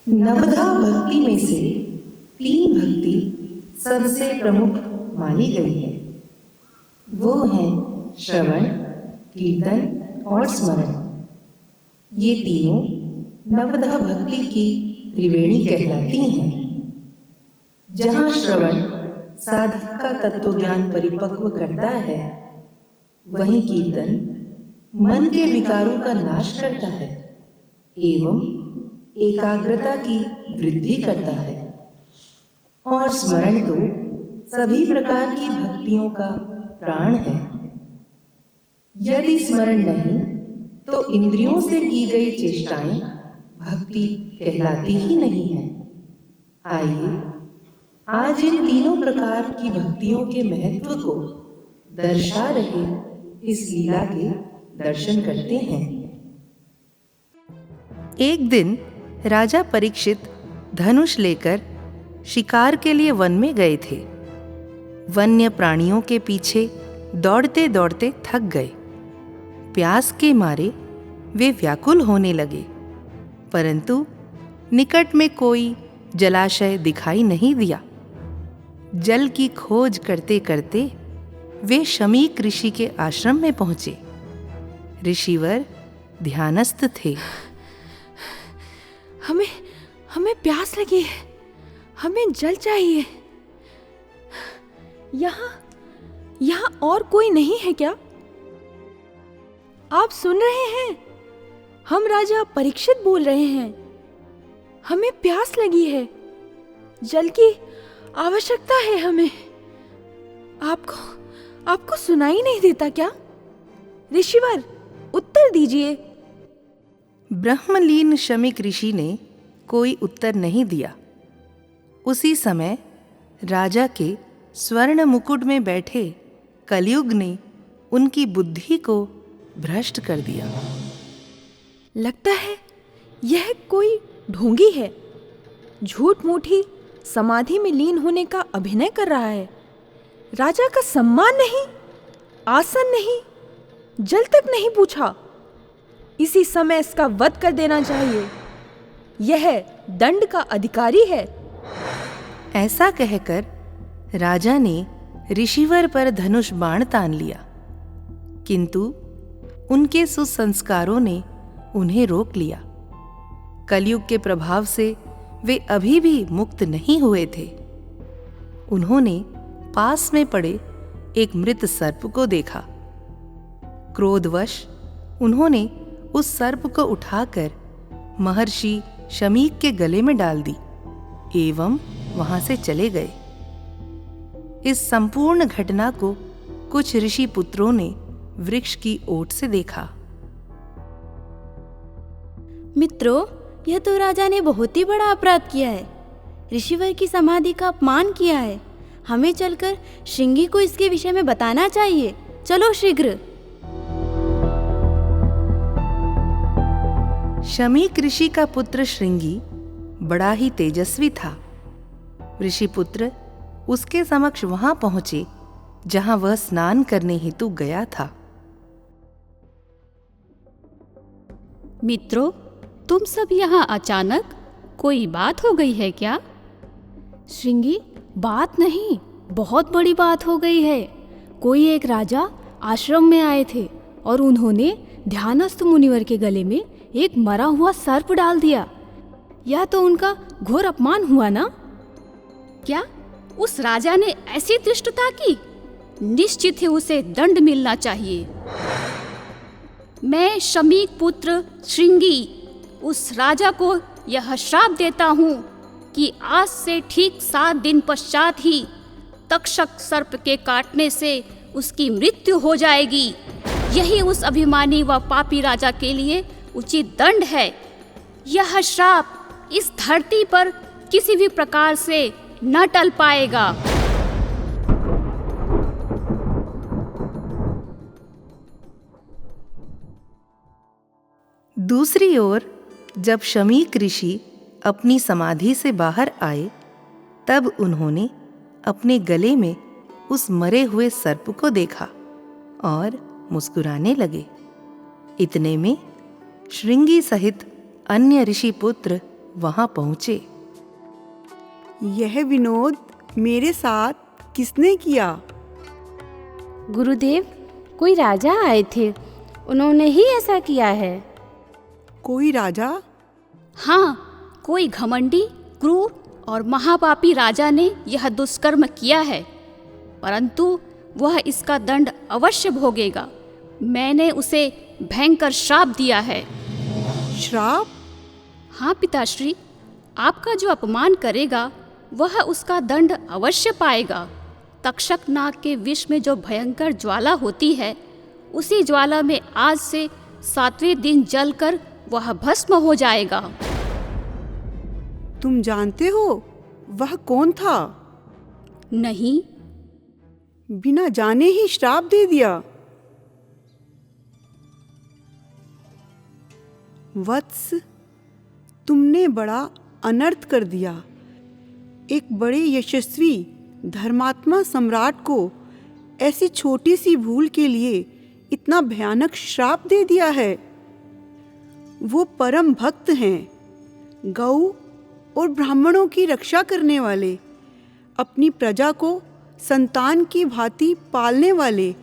नवधा भक्ति में से तीन भक्ति सबसे प्रमुख मानी गई है। वो हैं श्रवण, कीर्तन और स्मरण। ये तीनों नवधा भक्ति की त्रिवेणी कहलाती हैं। जहाँ श्रवण साधक का तत्व ज्ञान परिपक्व करता है, वहीं कीर्तन मन के विकारों का नाश करता है एवं एकाग्रता की वृद्धि करता है। और स्मरण तो सभी प्रकार की भक्तियों का प्राण है। यदि स्मरण नहीं तो इंद्रियों से की गई चेष्टाएं भक्ति कहलाती ही नहीं है। आइए आज इन तीनों प्रकार की भक्तियों के महत्व को दर्शा रहे इस लीला के दर्शन करते हैं। एक दिन राजा परीक्षित धनुष लेकर शिकार के लिए वन में गए थे। वन्य प्राणियों के पीछे दौड़ते दौड़ते थक गए। प्यास के मारे वे व्याकुल होने लगे, परंतु निकट में कोई जलाशय दिखाई नहीं दिया। जल की खोज करते करते वे शमीक ऋषि के आश्रम में पहुंचे। ऋषिवर ध्यानस्थ थे। हमें प्यास लगी है, हमें जल चाहिए। यहाँ और कोई नहीं है क्या? आप सुन रहे हैं? हम राजा परीक्षित बोल रहे हैं। हमें प्यास लगी है, जल की आवश्यकता है हमें। आपको सुनाई नहीं देता क्या? ऋषिवर, उत्तर दीजिए। ब्रह्मलीन शमीक ऋषि ने कोई उत्तर नहीं दिया। उसी समय राजा के स्वर्ण मुकुट में बैठे कलयुग ने उनकी बुद्धि को भ्रष्ट कर दिया। लगता है यह कोई ढोंगी है, झूठ मूठी समाधि में लीन होने का अभिनय कर रहा है। राजा का सम्मान नहीं, आसन नहीं, जल तक नहीं पूछा। इसी समय इसका वध कर देना चाहिए। यह दंड का अधिकारी है। ऐसा कहकर राजा ने ऋषिवर पर धनुष बाण तान लिया, किंतु उनके सुसंस्कारों ने उन्हें रोक लिया। कलयुग के प्रभाव से वे अभी भी मुक्त नहीं हुए थे। उन्होंने पास में पड़े एक मृत सर्प को देखा। क्रोधवश उन्होंने उस सर्प को उठाकर महर्षि शमीक के गले में डाल दी एवं वहां से चले गए। इस संपूर्ण घटना को कुछ ऋषि पुत्रों ने वृक्ष की ओट से देखा। मित्रों, यह तो राजा ने बहुत ही बड़ा अपराध किया है। ऋषिवर की समाधि का अपमान किया है। हमें चलकर श्रृंगी को इसके विषय में बताना चाहिए। चलो शीघ्र। शमीक ऋषि का पुत्र श्रृंगी बड़ा ही तेजस्वी था। ऋषिपुत्र उसके समक्ष वहां पहुंचे जहां वह स्नान करने हेतु गया था। मित्रों, तुम सब यहाँ अचानक, कोई बात हो गई है क्या? श्रृंगी, बात नहीं, बहुत बड़ी बात हो गई है। कोई एक राजा आश्रम में आए थे और उन्होंने ध्यानस्थ मुनिवर के गले में एक मरा हुआ सर्प डाल दिया। यह तो उनका घोर अपमान हुआ ना? क्या उस राजा ने ऐसी धृष्टता की? निश्चित ही उसे दंड मिलना चाहिए। मैं शमीक पुत्र श्रृंगी उस राजा को यह श्राप देता हूँ कि आज से ठीक 7 दिन पश्चात ही तक्षक सर्प के काटने से उसकी मृत्यु हो जाएगी। यही उस अभिमानी व पापी राजा के लिए उचित दंड है। यह श्राप इस धरती पर किसी भी प्रकार से न टल पाएगा। दूसरी ओर जब शमीक ऋषि अपनी समाधि से बाहर आए, तब उन्होंने अपने गले में उस मरे हुए सर्प को देखा और मुस्कुराने लगे। इतने में श्रृंगी सहित अन्य ऋषि पुत्र वहां पहुंचे। यह विनोद मेरे साथ किसने किया? गुरुदेव, कोई राजा आए थे, उन्होंने ही ऐसा किया है। कोई राजा? हाँ, कोई घमंडी, क्रूर और महापापी राजा ने यह दुष्कर्म किया है, परंतु वह इसका दंड अवश्य भोगेगा। मैंने उसे भयंकर श्राप दिया है। श्राप? हाँ पिताश्री, आपका जो अपमान करेगा वह उसका दंड अवश्य पाएगा। तक्षक नाग के विष में जो भयंकर ज्वाला होती है, उसी ज्वाला में आज से 7वें दिन जलकर वह भस्म हो जाएगा। तुम जानते हो वह कौन था? नहीं। बिना जाने ही श्राप दे दिया। वत्स, तुमने बड़ा अनर्थ कर दिया। एक बड़े यशस्वी धर्मात्मा सम्राट को ऐसी छोटी सी भूल के लिए इतना भयानक श्राप दे दिया है। वो परम भक्त हैं, गौ और ब्राह्मणों की रक्षा करने वाले, अपनी प्रजा को संतान की भांति पालने वाले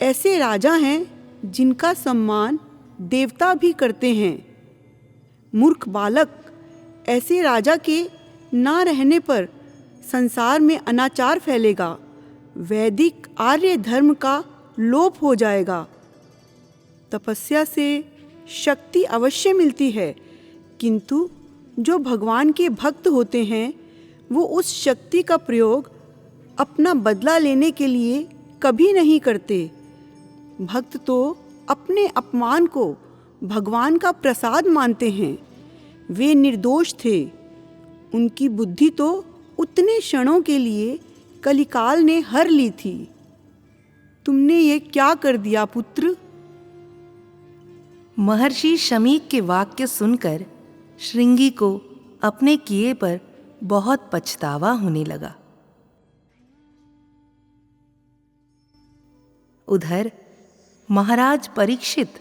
ऐसे राजा हैं जिनका सम्मान देवता भी करते हैं। मूर्ख बालक, ऐसे राजा के ना रहने पर संसार में अनाचार फैलेगा, वैदिक आर्य धर्म का लोप हो जाएगा। तपस्या से शक्ति अवश्य मिलती है, किंतु जो भगवान के भक्त होते हैं वो उस शक्ति का प्रयोग अपना बदला लेने के लिए कभी नहीं करते। भक्त तो अपने अपमान को भगवान का प्रसाद मानते हैं। वे निर्दोष थे। उनकी बुद्धि तो उतने क्षणों के लिए कलिकाल ने हर ली थी। तुमने ये क्या कर दिया पुत्र? महर्षि शमीक के वाक्य सुनकर श्रृंगी को अपने किए पर बहुत पछतावा होने लगा। उधर महाराज परीक्षित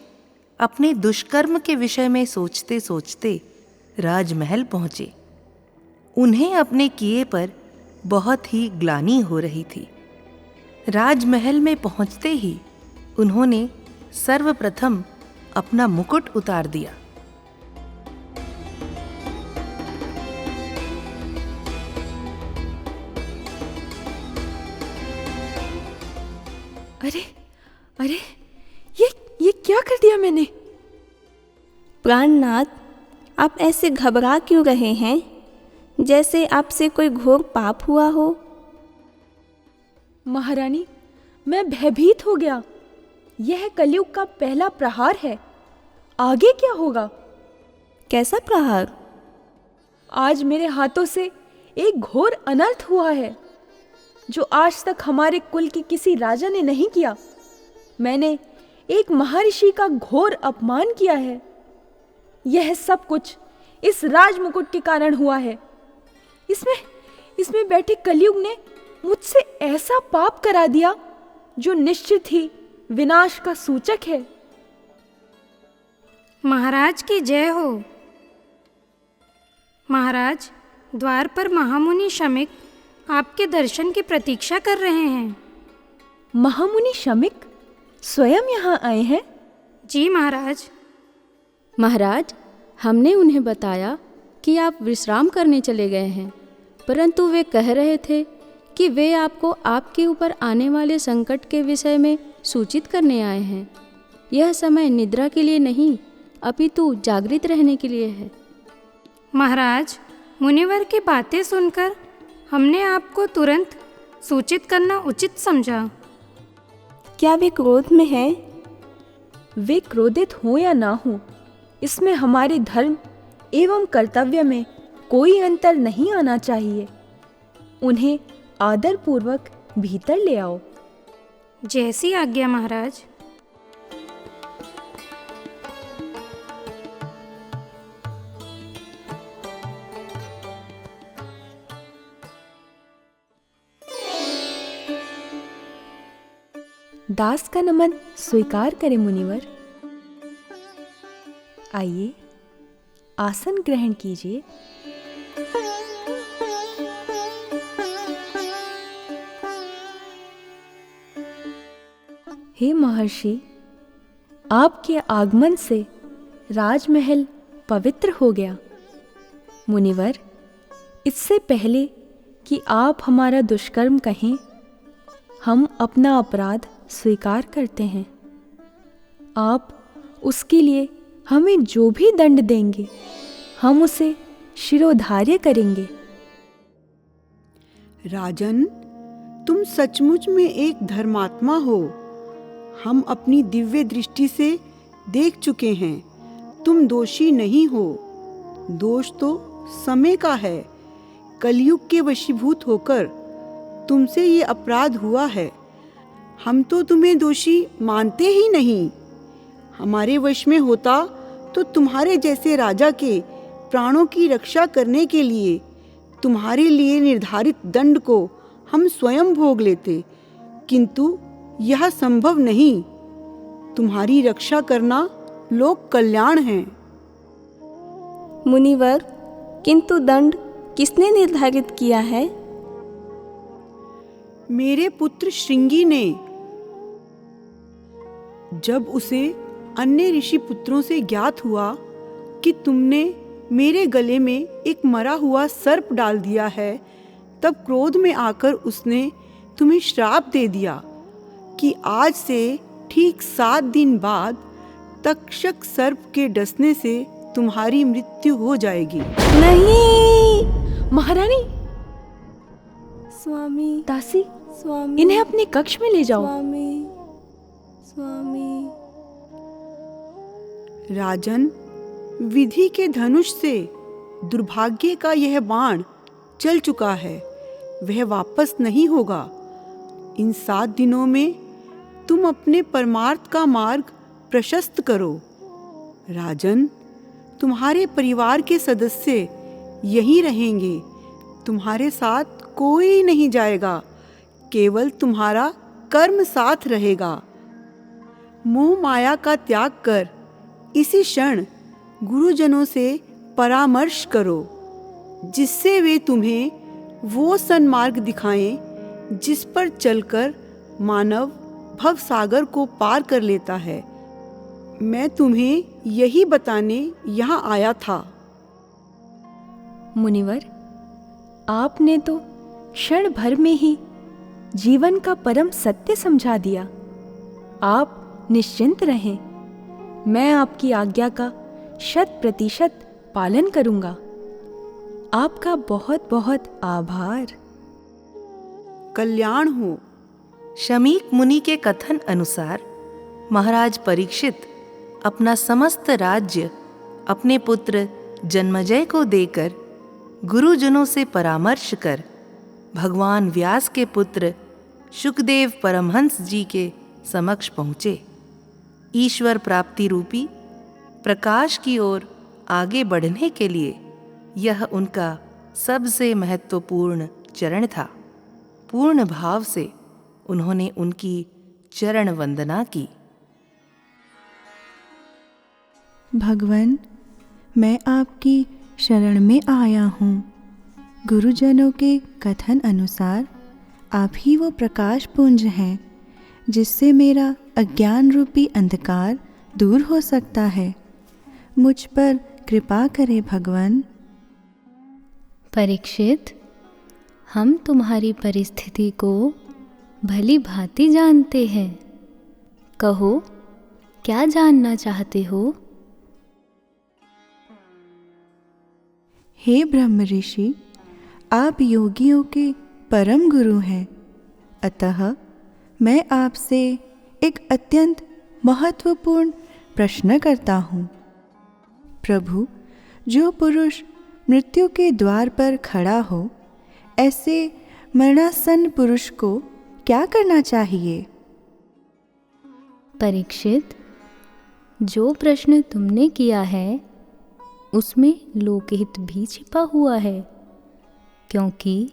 अपने दुष्कर्म के विषय में सोचते सोचते राजमहल पहुंचे। उन्हें अपने किए पर बहुत ही ग्लानि हो रही थी। राजमहल में पहुंचते ही उन्होंने सर्वप्रथम अपना मुकुट उतार दिया। अरे अरे, ये क्या कर दिया मैंने? प्राणनाथ, आप ऐसे घबरा क्यों रहे हैं, जैसे आपसे कोई घोर पाप हुआ हो? महारानी, मैं भयभीत हो गया। यह कलयुग का पहला प्रहार है। आगे क्या होगा? कैसा प्रहार? आज मेरे हाथों से एक घोर अनर्थ हुआ है, जो आज तक हमारे कुल के किसी राजा ने नहीं किया। मैंने एक महर्षि का घोर अपमान किया है। यह सब कुछ इस राजमुकुट के कारण हुआ है। इसमें बैठे कलयुग ने मुझसे ऐसा पाप करा दिया जो निश्चित ही विनाश का सूचक है। महाराज की जय हो। महाराज, द्वार पर महामुनि शमीक आपके दर्शन की प्रतीक्षा कर रहे हैं। महामुनि शमीक स्वयं यहाँ आए हैं? जी महाराज। महाराज, हमने उन्हें बताया कि आप विश्राम करने चले गए हैं, परंतु वे कह रहे थे कि वे आपको आपके ऊपर आने वाले संकट के विषय में सूचित करने आए हैं। यह समय निद्रा के लिए नहीं, अपितु जागृत रहने के लिए है। महाराज, मुनिवर की बातें सुनकर हमने आपको तुरंत सूचित करना उचित समझा। क्या वे क्रोध में हैं? वे क्रोधित हो या ना हो, इसमें हमारे धर्म एवं कर्तव्य में कोई अंतर नहीं आना चाहिए। उन्हें आदरपूर्वक भीतर ले आओ। जैसी आज्ञा महाराज। दास का नमन स्वीकार करें मुनिवर। आइए, आसन ग्रहण कीजिए। हे महर्षि, आपके आगमन से राजमहल पवित्र हो गया। मुनिवर, इससे पहले कि आप हमारा दुष्कर्म कहें, हम अपना अपराध स्वीकार करते हैं। आप उसके लिए हमें जो भी दंड देंगे, हम उसे शिरोधार्य करेंगे। राजन, तुम सचमुच में एक धर्मात्मा हो। हम अपनी दिव्य दृष्टि से देख चुके हैं, तुम दोषी नहीं हो। दोष तो समय का है। कलयुग के वशीभूत होकर तुमसे ये अपराध हुआ है। हम तो तुम्हें दोषी मानते ही नहीं। हमारे वश में होता तो तुम्हारे जैसे राजा के प्राणों की रक्षा करने के लिए तुम्हारे लिए निर्धारित दंड को हम स्वयं भोग लेते, किंतु यह संभव नहीं। तुम्हारी रक्षा करना लोक कल्याण है। मुनिवर, किंतु दंड किसने निर्धारित किया है? मेरे पुत्र श्रृंगी ने। जब उसे अन्य ऋषि पुत्रों से ज्ञात हुआ कि तुमने मेरे गले में एक मरा हुआ सर्प डाल दिया है, तब क्रोध में आकर उसने तुम्हें श्राप दे दिया कि आज से ठीक 7 दिन बाद तक्षक सर्प के डसने से तुम्हारी मृत्यु हो जाएगी। नहीं महारानी, स्वामी, दासी, स्वामी, इन्हें अपने कक्ष में ले जाओ। स्वामी, स्वामी। राजन, विधि के धनुष से दुर्भाग्य का यह बाण चल चुका है, वह वापस नहीं होगा। इन 7 दिनों में तुम अपने परमार्थ का मार्ग प्रशस्त करो। राजन, तुम्हारे परिवार के सदस्य यहीं रहेंगे, तुम्हारे साथ कोई नहीं जाएगा, केवल तुम्हारा कर्म साथ रहेगा। मोह माया का त्याग कर इसी क्षण गुरुजनों से परामर्श करो, जिससे वे तुम्हें वो सन्मार्ग दिखाएं जिस पर चलकर मानव भव सागर को पार कर लेता है। मैं तुम्हें यही बताने यहाँ आया था। मुनिवर, आपने तो क्षण भर में ही जीवन का परम सत्य समझा दिया। आप निश्चिंत रहें, मैं आपकी आज्ञा का 100% पालन करूंगा। आपका बहुत बहुत आभार। कल्याण हो। शमीक मुनि के कथन अनुसार महाराज परीक्षित अपना समस्त राज्य अपने पुत्र जन्मजय को देकर गुरुजनों से परामर्श कर भगवान व्यास के पुत्र शुकदेव परमहंस जी के समक्ष पहुँचे। ईश्वर प्राप्ति रूपी प्रकाश की ओर आगे बढ़ने के लिए यह उनका सबसे महत्वपूर्ण चरण था। पूर्ण भाव से उन्होंने उनकी चरण वंदना की। भगवान, मैं आपकी शरण में आया हूँ। गुरुजनों के कथन अनुसार आप ही वो प्रकाश पुंज हैं जिससे मेरा अज्ञान रूपी अंधकार दूर हो सकता है। मुझ पर कृपा करें भगवान। परीक्षित, हम तुम्हारी परिस्थिति को भली भांति जानते हैं। कहो, क्या जानना चाहते हो? हे ब्रह्म ऋषि, आप योगियों के परम गुरु हैं, अतः मैं आपसे एक अत्यंत महत्वपूर्ण प्रश्न करता हूँ। प्रभु, जो पुरुष मृत्यु के द्वार पर खड़ा हो, ऐसे मरणासन्न पुरुष को क्या करना चाहिए? परीक्षित, जो प्रश्न तुमने किया है उसमें लोकहित भी छिपा हुआ है, क्योंकि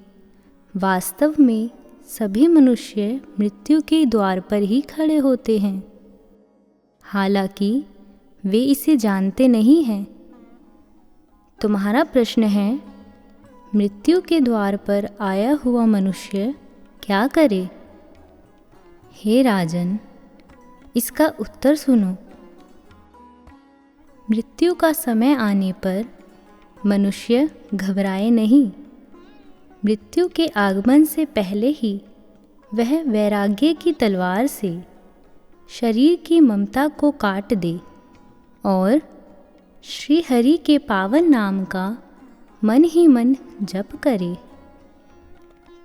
वास्तव में सभी मनुष्य मृत्यु के द्वार पर ही खड़े होते हैं। हालांकि वे इसे जानते नहीं हैं। तुम्हारा प्रश्न है, मृत्यु के द्वार पर आया हुआ मनुष्य क्या करे? हे राजन, इसका उत्तर सुनो। मृत्यु का समय आने पर मनुष्य घबराए नहीं। मृत्यु के आगमन से पहले ही वह वैराग्य की तलवार से शरीर की ममता को काट दे और श्री हरि के पावन नाम का मन ही मन जप करे।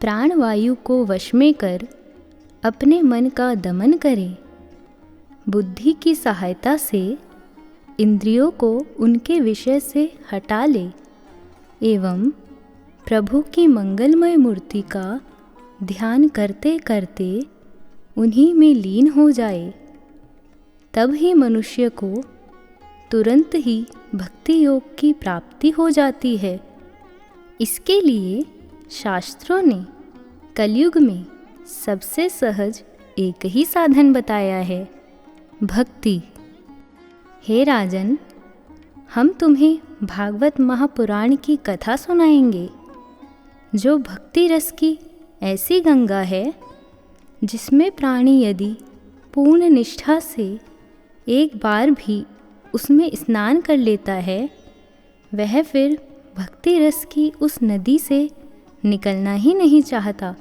प्राणवायु को वश में कर अपने मन का दमन करे। बुद्धि की सहायता से इंद्रियों को उनके विषय से हटा ले एवं प्रभु की मंगलमय मूर्ति का ध्यान करते करते उन्हीं में लीन हो जाए। तब ही मनुष्य को तुरंत ही भक्ति योग की प्राप्ति हो जाती है। इसके लिए शास्त्रों ने कलयुग में सबसे सहज एक ही साधन बताया है, भक्ति। हे राजन, हम तुम्हें भागवत महापुराण की कथा सुनाएंगे, जो भक्ति रस की ऐसी गंगा है जिसमें प्राणी यदि पूर्ण निष्ठा से एक बार भी उसमें स्नान कर लेता है, वह फिर भक्ति रस की उस नदी से निकलना ही नहीं चाहता,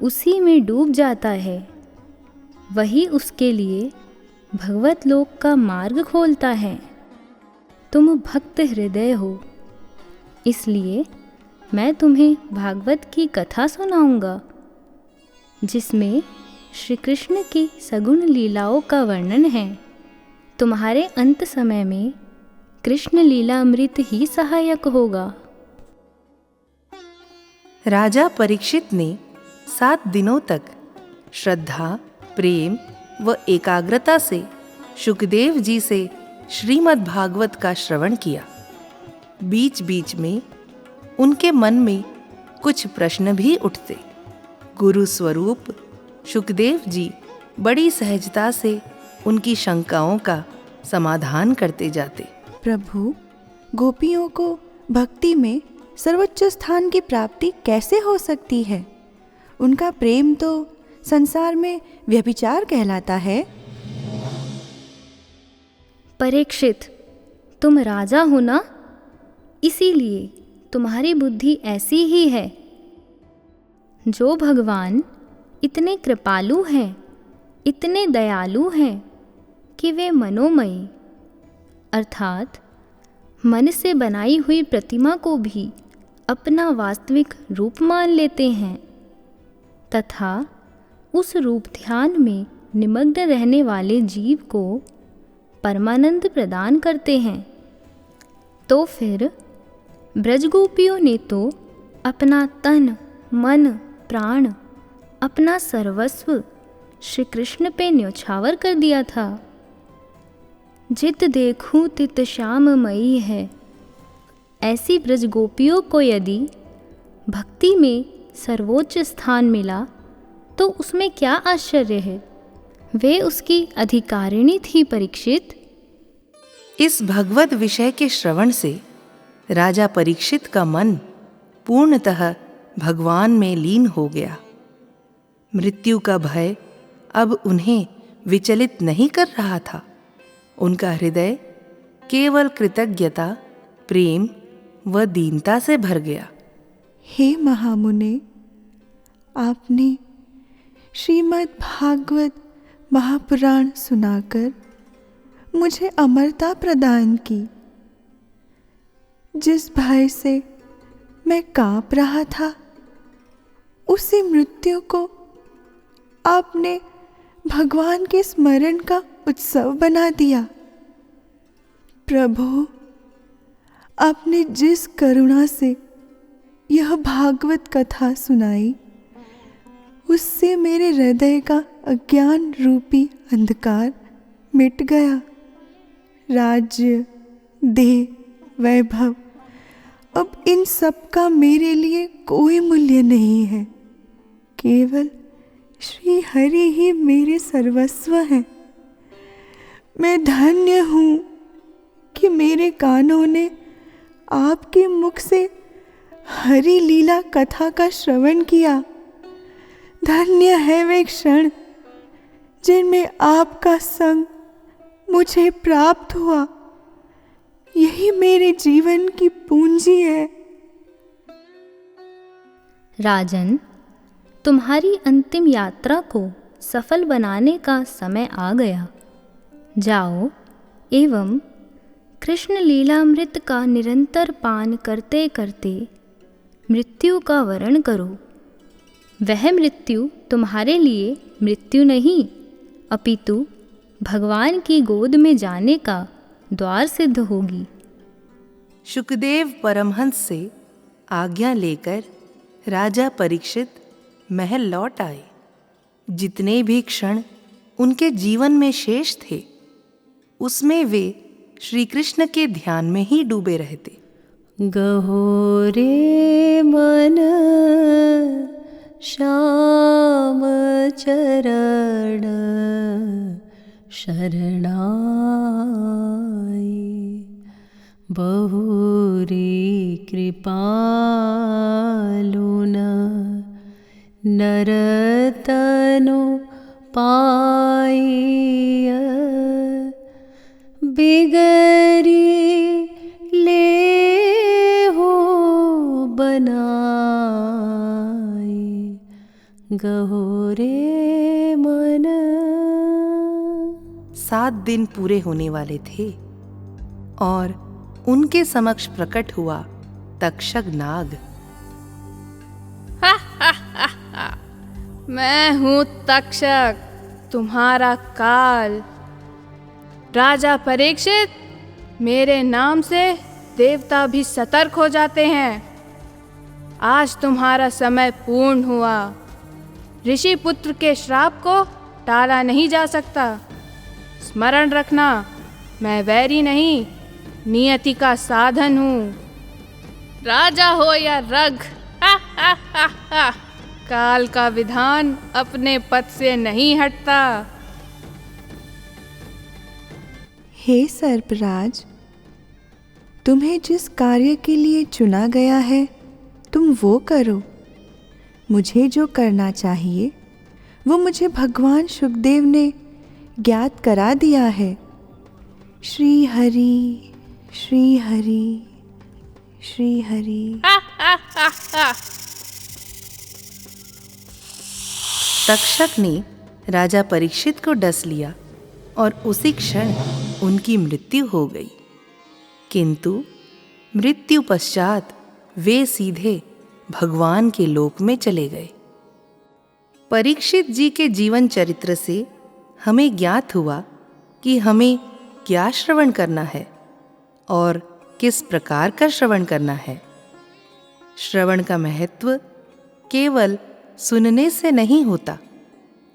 उसी में डूब जाता है। वही उसके लिए भगवत लोक का मार्ग खोलता है। तुम भक्त हृदय हो, इसलिए मैं तुम्हें भागवत की कथा सुनाऊंगा, जिसमें श्री कृष्ण की सगुण लीलाओं का वर्णन है। तुम्हारे अंत समय में कृष्ण लीलामृत ही सहायक होगा। राजा परीक्षित ने 7 दिनों तक श्रद्धा, प्रेम व एकाग्रता से शुकदेव जी से श्रीमद् भागवत का श्रवण किया। बीच बीच में उनके मन में कुछ प्रश्न भी उठते। गुरु स्वरूप शुकदेव जी बड़ी सहजता से उनकी शंकाओं का समाधान करते जाते। प्रभु, गोपियों को भक्ति में सर्वोच्च स्थान की प्राप्ति कैसे हो सकती है? उनका प्रेम तो संसार में व्यभिचार कहलाता है। परीक्षित, तुम राजा हो ना, इसीलिए तुम्हारी बुद्धि ऐसी ही है। जो भगवान इतने कृपालु हैं, इतने दयालु हैं कि वे मनोमयी अर्थात मन से बनाई हुई प्रतिमा को भी अपना वास्तविक रूप मान लेते हैं तथा उस रूप ध्यान में निमग्न रहने वाले जीव को परमानंद प्रदान करते हैं, तो फिर ब्रजगोपियों ने तो अपना तन, मन, प्राण, अपना सर्वस्व श्री कृष्ण पे न्यौछावर कर दिया था। जित देखूं तित श्याममयी है। ऐसी ब्रजगोपियों को यदि भक्ति में सर्वोच्च स्थान मिला तो उसमें क्या आश्चर्य है, वे उसकी अधिकारिणी थी। परीक्षित, इस भगवत विषय के श्रवण से राजा परीक्षित का मन पूर्णतः भगवान में लीन हो गया। मृत्यु का भय अब उन्हें विचलित नहीं कर रहा था। उनका हृदय केवल कृतज्ञता, प्रेम व दीनता से भर गया। हे महामुने, आपने श्रीमद् भागवत महापुराण सुनाकर मुझे अमरता प्रदान की। जिस भय से मैं कांप रहा था, उसी मृत्यु को आपने भगवान के स्मरण का उत्सव बना दिया। प्रभु, आपने जिस करुणा से यह भागवत कथा सुनाई, उससे मेरे हृदय का अज्ञान रूपी अंधकार मिट गया। राज्य, देह, वैभव, अब इन सब का मेरे लिए कोई मूल्य नहीं है। केवल श्री हरि ही मेरे सर्वस्व हैं। मैं धन्य हूँ कि मेरे कानों ने आपके मुख से हरि लीला कथा का श्रवण किया। धन्य है वे क्षण जिनमें आपका संग मुझे प्राप्त हुआ। यही मेरे जीवन की पूंजी है। राजन, तुम्हारी अंतिम यात्रा को सफल बनाने का समय आ गया। जाओ एवं कृष्ण लीलामृत का निरंतर पान करते करते मृत्यु का वरण करो। वह मृत्यु तुम्हारे लिए मृत्यु नहीं, अपितु भगवान की गोद में जाने का द्वार सिद्ध होगी। शुकदेव परमहंस से आज्ञा लेकर राजा परीक्षित महल लौट आए। जितने भी क्षण उनके जीवन में शेष थे, उसमें वे श्री कृष्ण के ध्यान में ही डूबे रहते। गहोरे मन श्याम चरण शरणाई, बहुरी कृपालुन नरतनु पाइय, बिगरी ले हो बनाई, गहोरे मन। 7 दिन पूरे होने वाले थे और उनके समक्ष प्रकट हुआ तक्षक नाग। मैं हूँ तक्षक, तुम्हारा काल। राजा परीक्षित, मेरे नाम से देवता भी सतर्क हो जाते हैं। आज तुम्हारा समय पूर्ण हुआ। ऋषि पुत्र के श्राप को टाला नहीं जा सकता। स्मरण रखना, मैं वैरी नहीं, नियति का साधन हूँ। राजा हो या रग, काल का विधान अपने पद से नहीं हटता। हे सर्पराज, तुम्हें जिस कार्य के लिए चुना गया है तुम वो करो। मुझे जो करना चाहिए वो मुझे भगवान शुकदेव ने ज्ञात करा दिया है। श्री हरि, श्री हरि, श्री हरि। तक्षक ने राजा परीक्षित को डस लिया और उसी क्षण उनकी मृत्यु हो गई। किंतु मृत्यु पश्चात वे सीधे भगवान के लोक में चले गए। परीक्षित जी के जीवन चरित्र से हमें ज्ञात हुआ कि हमें क्या श्रवण करना है और किस प्रकार का श्रवण करना है। श्रवण का महत्व केवल सुनने से नहीं होता,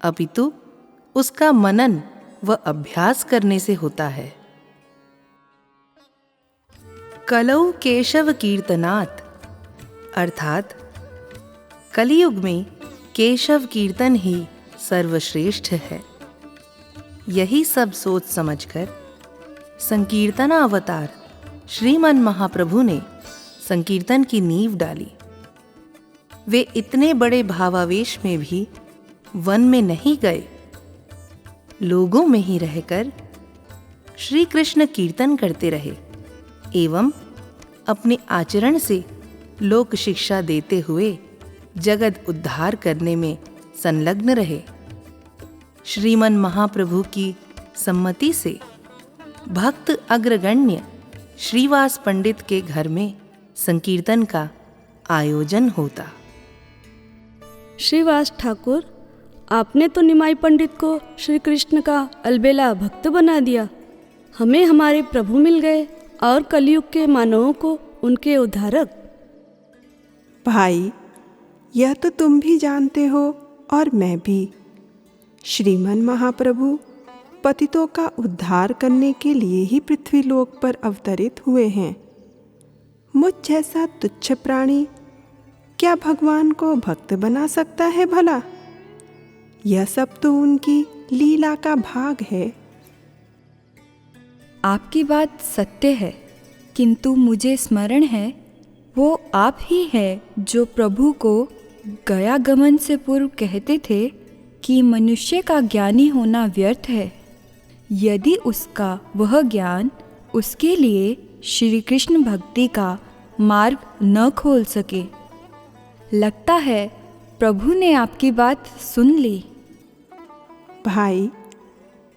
अपितु उसका मनन व अभ्यास करने से होता है। कलौ केशव कीर्तनात्, अर्थात कलियुग में केशव कीर्तन ही सर्वश्रेष्ठ है। यही सब सोच समझकर संकीर्तना अवतार श्रीमन महाप्रभु ने संकीर्तन की नींव डाली। वे इतने बड़े भावावेश में भी वन में नहीं गए, लोगों में ही रहकर श्री कृष्ण कीर्तन करते रहे एवं अपने आचरण से लोक शिक्षा देते हुए जगत उद्धार करने में संलग्न रहे। श्रीमन महाप्रभु की सम्मति से भक्त अग्रगण्य श्रीवास पंडित के घर में संकीर्तन का आयोजन होता। श्रीवास ठाकुर, आपने तो निमाई पंडित को श्री कृष्ण का अलबेला भक्त बना दिया। हमें हमारे प्रभु मिल गए और कलयुग के मानवों को उनके उद्धारक। भाई, यह तो तुम भी जानते हो और मैं भी। श्रीमन महाप्रभु पतितों का उद्धार करने के लिए ही पृथ्वी लोक पर अवतरित हुए हैं। मुझ जैसा तुच्छ प्राणी क्या भगवान को भक्त बना सकता है भला? यह सब तो उनकी लीला का भाग है। आपकी बात सत्य है, किंतु मुझे स्मरण है वो आप ही है जो प्रभु को गया गमन से पूर्व कहते थे कि मनुष्य का ज्ञानी होना व्यर्थ है यदि उसका वह ज्ञान उसके लिए श्री कृष्ण भक्ति का मार्ग न खोल सके। लगता है प्रभु ने आपकी बात सुन ली। भाई,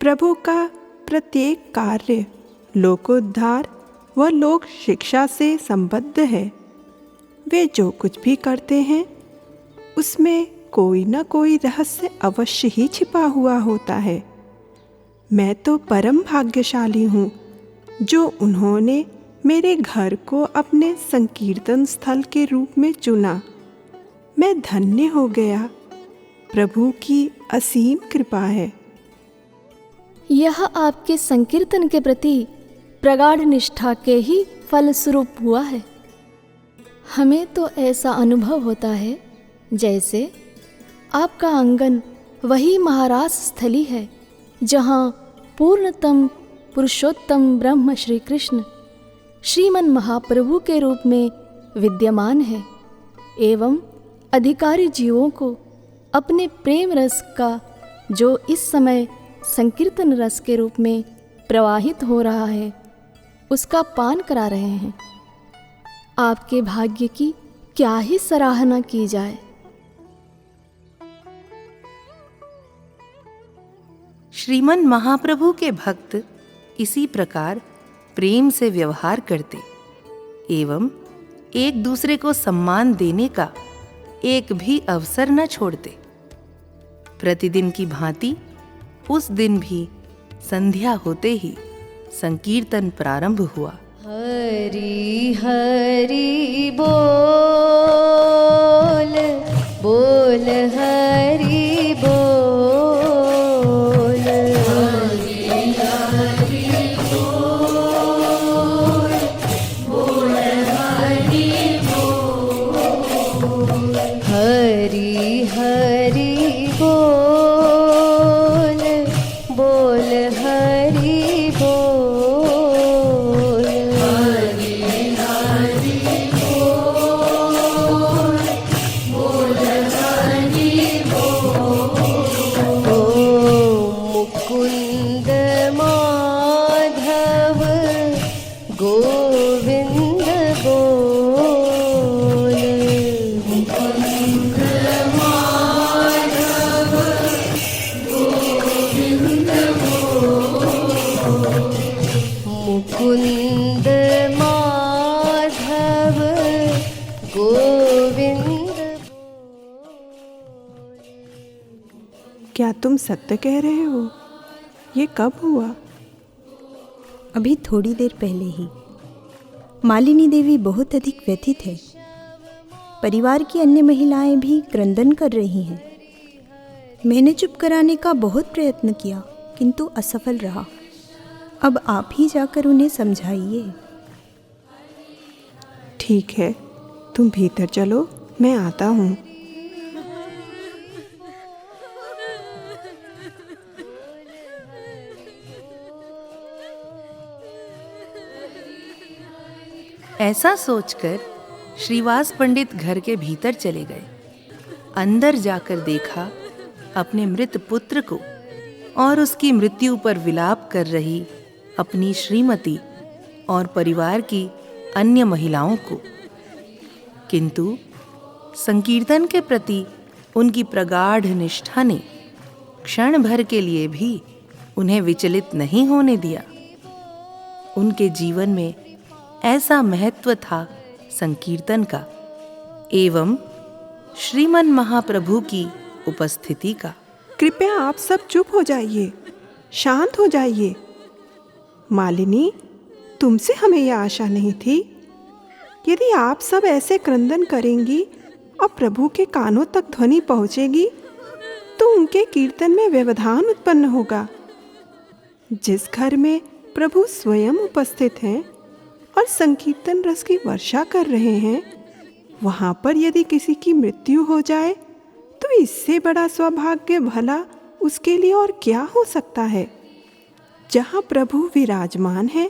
प्रभु का प्रत्येक कार्य लोकोद्धार व लोक शिक्षा से संबद्ध है। वे जो कुछ भी करते हैं उसमें कोई न कोई रहस्य अवश्य ही छिपा हुआ होता है। मैं तो परम भाग्यशाली हूँ जो उन्होंने मेरे घर को अपने संकीर्तन स्थल के रूप में चुना। मैं धन्य हो गया। प्रभु की असीम कृपा है। यह आपके संकीर्तन के प्रति प्रगाढ़ निष्ठा के ही फलस्वरूप हुआ है। हमें तो ऐसा अनुभव होता है जैसे आपका आंगन वही महाराज स्थली है जहाँ पूर्णतम पुरुषोत्तम ब्रह्म श्री कृष्ण श्रीमन महाप्रभु के रूप में विद्यमान है एवं अधिकारी जीवों को अपने प्रेम रस का जो इस समय संकीर्तन रस के रूप में प्रवाहित हो रहा है उसका पान करा रहे हैं। आपके भाग्य की क्या ही सराहना की जाए। श्रीमन महाप्रभु के भक्त इसी प्रकार प्रेम से व्यवहार करते एवं एक दूसरे को सम्मान देने का एक भी अवसर न छोड़ते। प्रतिदिन की भांति उस दिन भी संध्या होते ही संकीर्तन प्रारंभ हुआ। हरि हरि बोल बोल हरि बोल हरि हरि बोल बोल हरि बोल हरि हरि बोल बोल हरि बोल। ओ मुकुंद माधव गोविंद बोल मुकुंद माधव गोविंद बोल मुकुंद माधव गोविंद। क्या तुम सत्य कह रहे हो? ये कब हुआ? अभी थोड़ी देर पहले ही। मालिनी देवी बहुत अधिक व्यथित है। परिवार की अन्य महिलाएं भी क्रंदन कर रही हैं। मैंने चुप कराने का बहुत प्रयत्न किया किंतु असफल रहा। अब आप ही जाकर उन्हें समझाइए। ठीक है, तुम भीतर चलो, मैं आता हूँ। ऐसा सोचकर श्रीवास पंडित घर के भीतर चले गए। अंदर जाकर देखा अपने मृत पुत्र को और उसकी मृत्यु पर विलाप कर रही अपनी श्रीमती और परिवार की अन्य महिलाओं को। किंतु संकीर्तन के प्रति उनकी प्रगाढ़ निष्ठा ने क्षण भर के लिए भी उन्हें विचलित नहीं होने दिया। उनके जीवन में ऐसा महत्व था संकीर्तन का एवं श्रीमन महाप्रभु की उपस्थिति का। कृपया आप सब चुप हो जाइए, शांत हो जाइए। मालिनी, तुमसे हमें यह आशा नहीं थी। यदि आप सब ऐसे क्रंदन करेंगी और प्रभु के कानों तक ध्वनि पहुंचेगी तो उनके कीर्तन में व्यवधान उत्पन्न होगा। जिस घर में प्रभु स्वयं उपस्थित हैं और संकीर्तन रस की वर्षा कर रहे हैं, वहां पर यदि किसी की मृत्यु हो जाए तो इससे बड़ा सौभाग्य भला उसके लिए और क्या हो सकता है। जहाँ प्रभु विराजमान है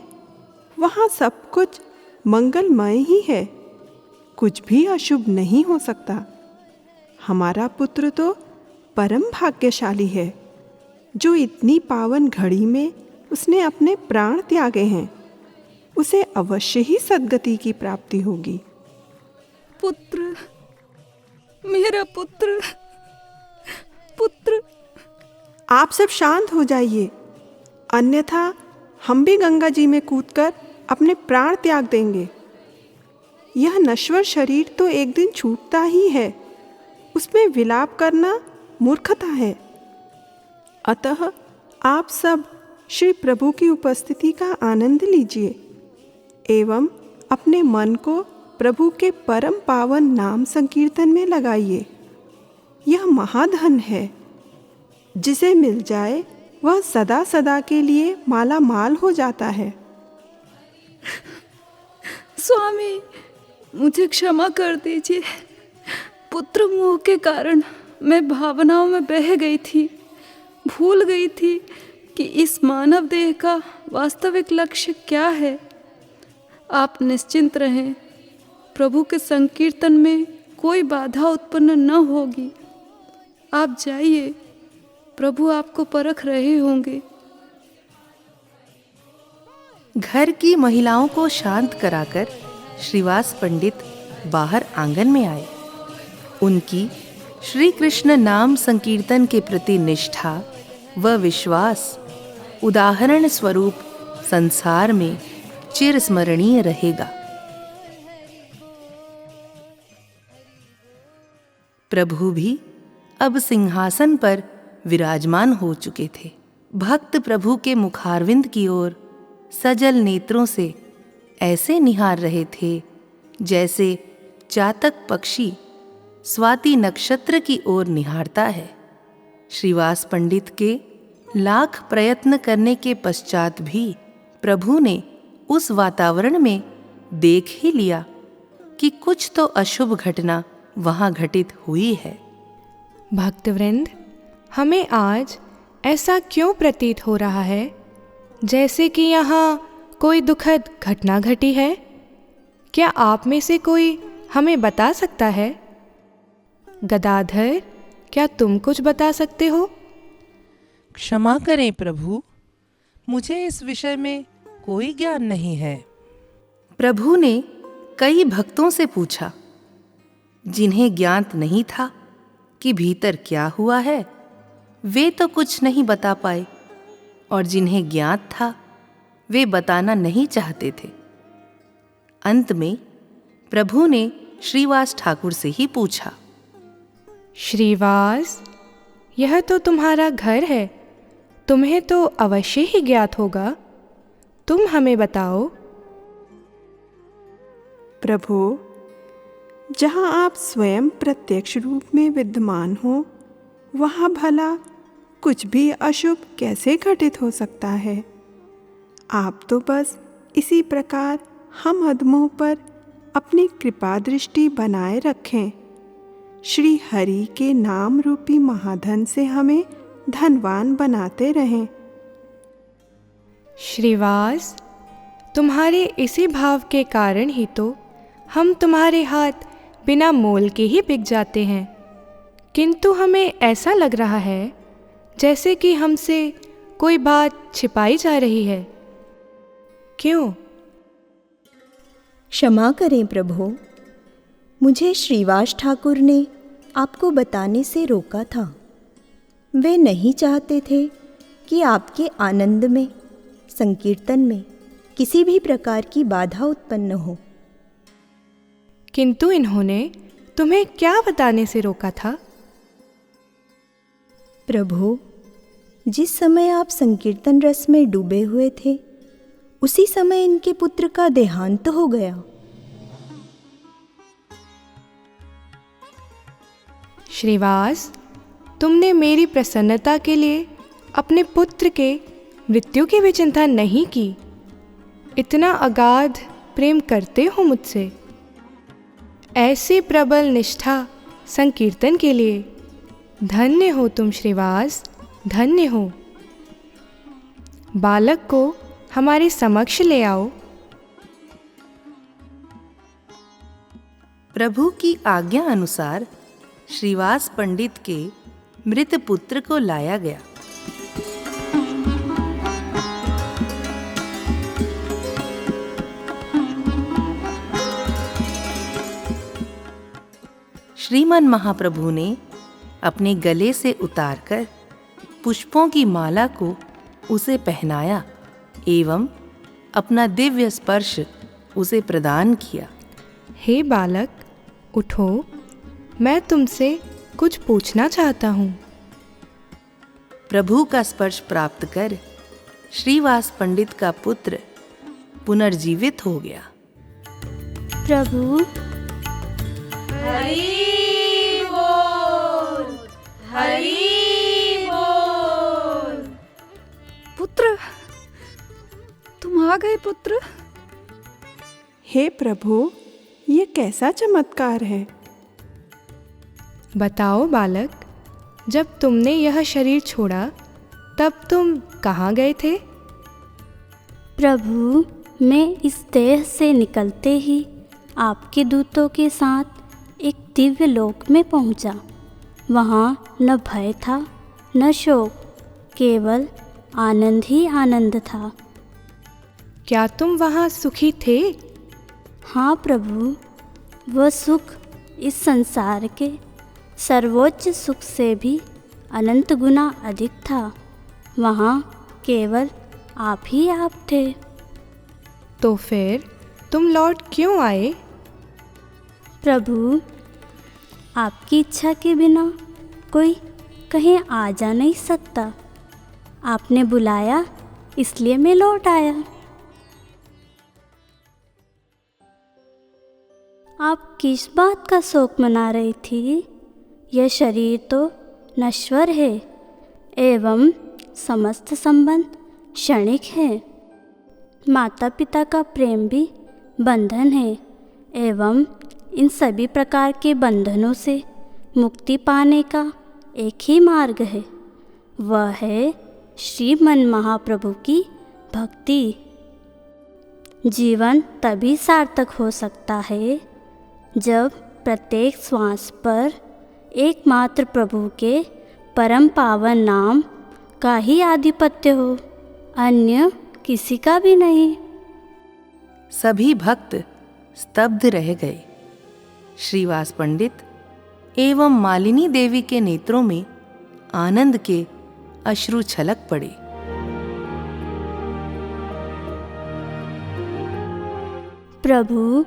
वहाँ सब कुछ मंगलमय ही है, कुछ भी अशुभ नहीं हो सकता। हमारा पुत्र तो परम भाग्यशाली है, जो इतनी पावन घड़ी में उसने अपने प्राण त्यागे हैं। उसे अवश्य ही सद्गति की प्राप्ति होगी। पुत्र, मेरा पुत्र, पुत्र। आप सब शांत हो जाइए, अन्यथा हम भी गंगा जी में कूदकर अपने प्राण त्याग देंगे। यह नश्वर शरीर तो एक दिन छूटता ही है, उसमें विलाप करना मूर्खता है। अतः आप सब श्री प्रभु की उपस्थिति का आनंद लीजिए एवं अपने मन को प्रभु के परम पावन नाम संकीर्तन में लगाइए। यह महाधन है, जिसे मिल जाए वह सदा सदा के लिए माला माल हो जाता है। स्वामी, मुझे क्षमा कर दीजिए। पुत्र मोह के कारण मैं भावनाओं में बह गई थी, भूल गई थी कि इस मानव देह का वास्तविक लक्ष्य क्या है। आप निश्चिंत रहें, प्रभु के संकीर्तन में कोई बाधा उत्पन्न न होगी। आप जाइए, प्रभु आपको परख रहे होंगे। घर की महिलाओं को शांत कराकर श्रीवास पंडित बाहर आंगन में आए। उनकी श्री कृष्ण नाम संकीर्तन के प्रति निष्ठा व विश्वास उदाहरण स्वरूप संसार में चिरस्मरणीय रहेगा। प्रभु भी अब सिंहासन पर विराजमान हो चुके थे। भक्त प्रभु के मुखारविंद की ओर सजल नेत्रों से ऐसे निहार रहे थे जैसे चातक पक्षी स्वाति नक्षत्र की ओर निहारता है। श्रीवास पंडित के लाख प्रयत्न करने के पश्चात भी प्रभु ने उस वातावरण में देख ही लिया कि कुछ तो अशुभ घटना वहां घटित हुई है। भक्तवृंद, हमें आज ऐसा क्यों प्रतीत हो रहा है जैसे कि यहाँ कोई दुखद घटना घटी है? क्या आप में से कोई हमें बता सकता है? गदाधर, क्या तुम कुछ बता सकते हो? क्षमा करें प्रभु, मुझे इस विषय में कोई ज्ञान नहीं है। प्रभु ने कई भक्तों से पूछा, जिन्हें ज्ञात नहीं था कि भीतर क्या हुआ है, वे तो कुछ नहीं बता पाए, और जिन्हें ज्ञात था वे बताना नहीं चाहते थे। अंत में प्रभु ने श्रीवास ठाकुर से ही पूछा, श्रीवास, यह तो तुम्हारा घर है, तुम्हें तो अवश्य ही ज्ञात होगा। तुम हमें बताओ। प्रभु, जहाँ आप स्वयं प्रत्यक्ष रूप में विद्यमान हो, वहाँ भला कुछ भी अशुभ कैसे घटित हो सकता है? आप तो बस इसी प्रकार हम अधमों पर अपनी कृपा दृष्टि बनाए रखें। श्री हरि के नाम रूपी महाधन से हमें धनवान बनाते रहें। श्रीवास, तुम्हारे इसी भाव के कारण ही तो हम तुम्हारे हाथ बिना मोल के ही बिक जाते हैं, किंतु हमें ऐसा लग रहा है जैसे कि हमसे कोई बात छिपाई जा रही है। क्यों? क्षमा करें प्रभु, मुझे श्रीवास ठाकुर ने आपको बताने से रोका था। वे नहीं चाहते थे कि आपके आनंद में, संकीर्तन में किसी भी प्रकार की बाधा उत्पन्न हो। किंतु इन्होंने तुम्हें क्या बताने से रोका था? प्रभु, जिस समय आप संकीर्तन रस में डूबे हुए थे, उसी समय इनके पुत्र का देहांत हो गया। श्रीवास, तुमने मेरी प्रसन्नता के लिए अपने पुत्र के मृत्यु की भी चिंता नहीं की। इतना अगाध प्रेम करते हो मुझसे। ऐसी प्रबल निष्ठा संकीर्तन के लिए धन्य हो तुम श्रीवास, धन्य हो। बालक को हमारे समक्ष ले आओ। प्रभु की आज्ञा अनुसार श्रीवास पंडित के मृत पुत्र को लाया गया। श्रीमन महाप्रभु ने अपने गले से उतारकर पुष्पों की माला को उसे पहनाया एवं अपना दिव्य स्पर्श उसे प्रदान किया। हे बालक, उठो, मैं तुमसे कुछ पूछना चाहता हूँ। प्रभु का स्पर्श प्राप्त कर श्रीवास पंडित का पुत्र पुनर्जीवित हो गया। प्रभु, हरि बोल, हरि बोल। पुत्र, तुम आ गए पुत्र। हे प्रभु, ये कैसा चमत्कार है। बताओ बालक, जब तुमने यह शरीर छोड़ा तब तुम कहाँ गए थे? प्रभु, मैं इस देह से निकलते ही आपके दूतों के साथ एक दिव्य लोक में पहुंचा। वहाँ न भय था न शोक, केवल आनंद ही आनंद था। क्या तुम वहाँ सुखी थे? हाँ प्रभु, वह सुख इस संसार के सर्वोच्च सुख से भी अनंत गुना अधिक था। वहाँ केवल आप ही आप थे। तो फिर तुम लौट क्यों आए? प्रभु, आपकी इच्छा के बिना कोई कहीं आ जा नहीं सकता। आपने बुलाया, इसलिए मैं लौट आया। आप किस बात का शोक मना रही थी? यह शरीर तो नश्वर है एवं समस्त संबंध क्षणिक है। माता पिता का प्रेम भी बंधन है एवं इन सभी प्रकार के बंधनों से मुक्ति पाने का एक ही मार्ग है, वह है श्रीमन महाप्रभु की भक्ति। जीवन तभी सार्थक हो सकता है जब प्रत्येक श्वास पर एकमात्र प्रभु के परम पावन नाम का ही आधिपत्य हो, अन्य किसी का भी नहीं। सभी भक्त स्तब्ध रह गए। श्रीवास पंडित एवं मालिनी देवी के नेत्रों में आनंद के अश्रु छलक पड़े। प्रभु,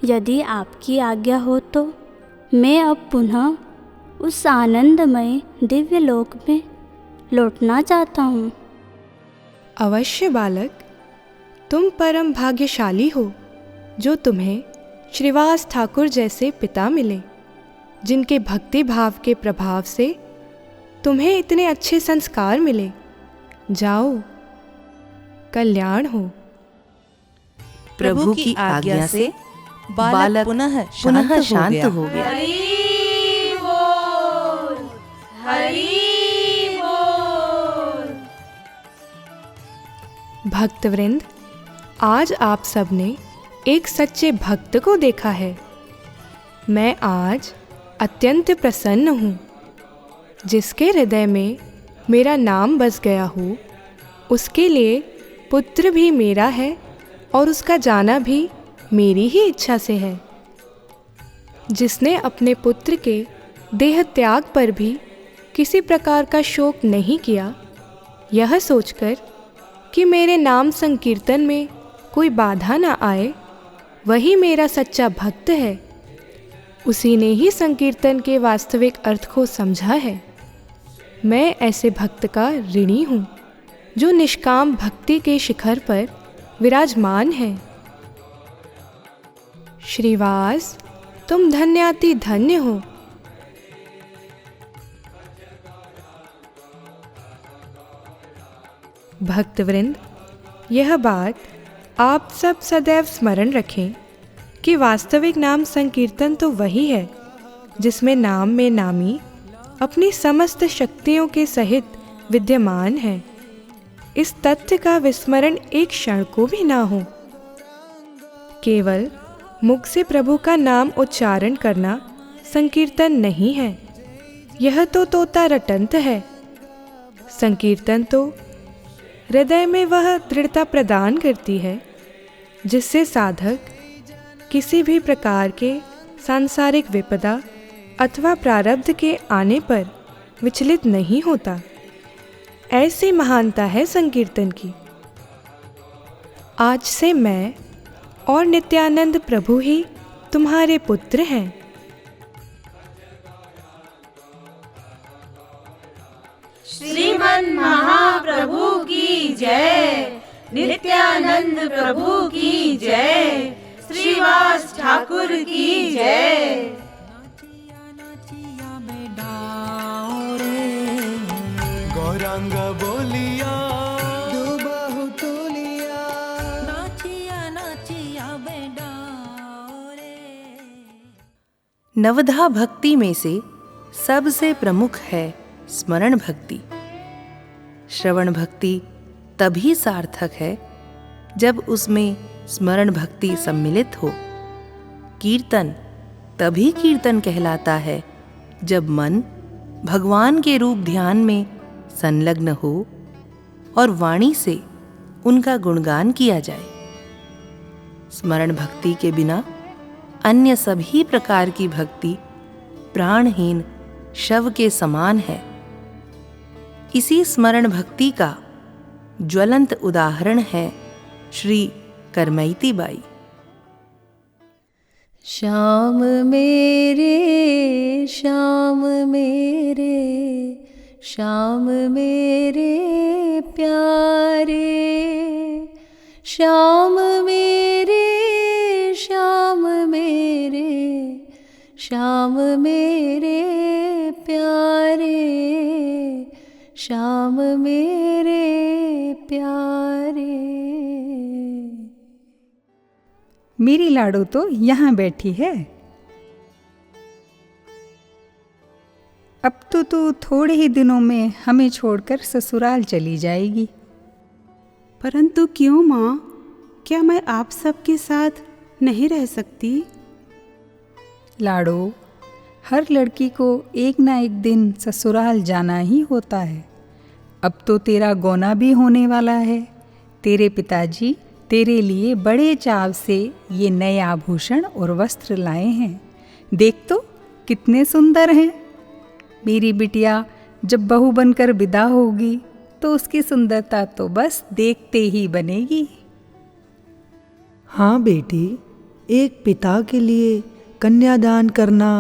यदि आपकी आज्ञा हो तो मैं अब पुनः उस आनंदमय दिव्य लोक में लौटना चाहता हूँ। अवश्य बालक, तुम परम भाग्यशाली हो जो तुम्हें श्रीवास ठाकुर जैसे पिता मिले, जिनके भक्ति भाव के प्रभाव से तुम्हें इतने अच्छे संस्कार मिले। जाओ, कल्याण हो। प्रभु की आज्ञा से बालक पुनः शांत हो गया। हरि बोल, हरि बोल। भक्तवृंद, आज आप सबने एक सच्चे भक्त को देखा है। मैं आज अत्यंत प्रसन्न हूँ। जिसके हृदय में मेरा नाम बस गया हो, उसके लिए पुत्र भी मेरा है और उसका जाना भी मेरी ही इच्छा से है। जिसने अपने पुत्र के देह त्याग पर भी किसी प्रकार का शोक नहीं किया, यह सोचकर कि मेरे नाम संकीर्तन में कोई बाधा न आए, वही मेरा सच्चा भक्त है। उसी ने ही संकीर्तन के वास्तविक अर्थ को समझा है। मैं ऐसे भक्त का ऋणी हूँ जो निष्काम भक्ति के शिखर पर विराजमान है। श्रीवास, तुम धन्याति धन्य हो। भक्तवृंद, यह बात आप सब सदैव स्मरण रखें कि वास्तविक नाम संकीर्तन तो वही है जिसमें नाम में नामी अपनी समस्त शक्तियों के सहित विद्यमान है। इस तथ्य का विस्मरण एक क्षण को भी ना हो। केवल मुख से प्रभु का नाम उच्चारण करना संकीर्तन नहीं है, यह तो तोता रटंत है। संकीर्तन तो हृदय में वह दृढ़ता प्रदान करती है जिससे साधक किसी भी प्रकार के सांसारिक विपदा अथवा प्रारब्ध के आने पर विचलित नहीं होता। ऐसी महानता है संकीर्तन की। आज से मैं और नित्यानंद प्रभु ही तुम्हारे पुत्र हैं। श्रीमन महाप्रभु की जय, नित्यानंद प्रभु की जय, श्रीवास ठाकुर की जय। गौरांग बोलिया दुबाहु तोलिया, नाचिया नाचिया बेडा रे। नवधा भक्ति में से सबसे प्रमुख है स्मरण भक्ति। श्रवण भक्ति तभी सार्थक है जब उसमें स्मरण भक्ति सम्मिलित हो। कीर्तन तभी कीर्तन कहलाता है जब मन भगवान के रूप ध्यान में संलग्न हो और वाणी से उनका गुणगान किया जाए। स्मरण भक्ति के बिना अन्य सभी प्रकार की भक्ति प्राणहीन शव के समान है। इसी स्मरण भक्ति का ज्वलंत उदाहरण है श्री करमैती बाई। श्याम मेरे श्याम मेरे श्याम मेरे प्यारे, श्याम मेरे श्याम मेरे श्याम मेरे प्यारे, श्याम मेरे प्यारे। मेरी लाडो तो यहाँ बैठी है। अब तो तू थोड़े ही दिनों में हमें छोड़कर ससुराल चली जाएगी। परंतु क्यों माँ, क्या मैं आप सबके साथ नहीं रह सकती? लाडो, हर लड़की को एक ना एक दिन ससुराल जाना ही होता है। अब तो तेरा गौना भी होने वाला है। तेरे पिताजी तेरे लिए बड़े चाव से ये नए आभूषण और वस्त्र लाए हैं। देख तो कितने सुंदर हैं। मेरी बिटिया जब बहू बनकर विदा होगी तो उसकी सुंदरता तो बस देखते ही बनेगी। हाँ बेटी, एक पिता के लिए कन्यादान करना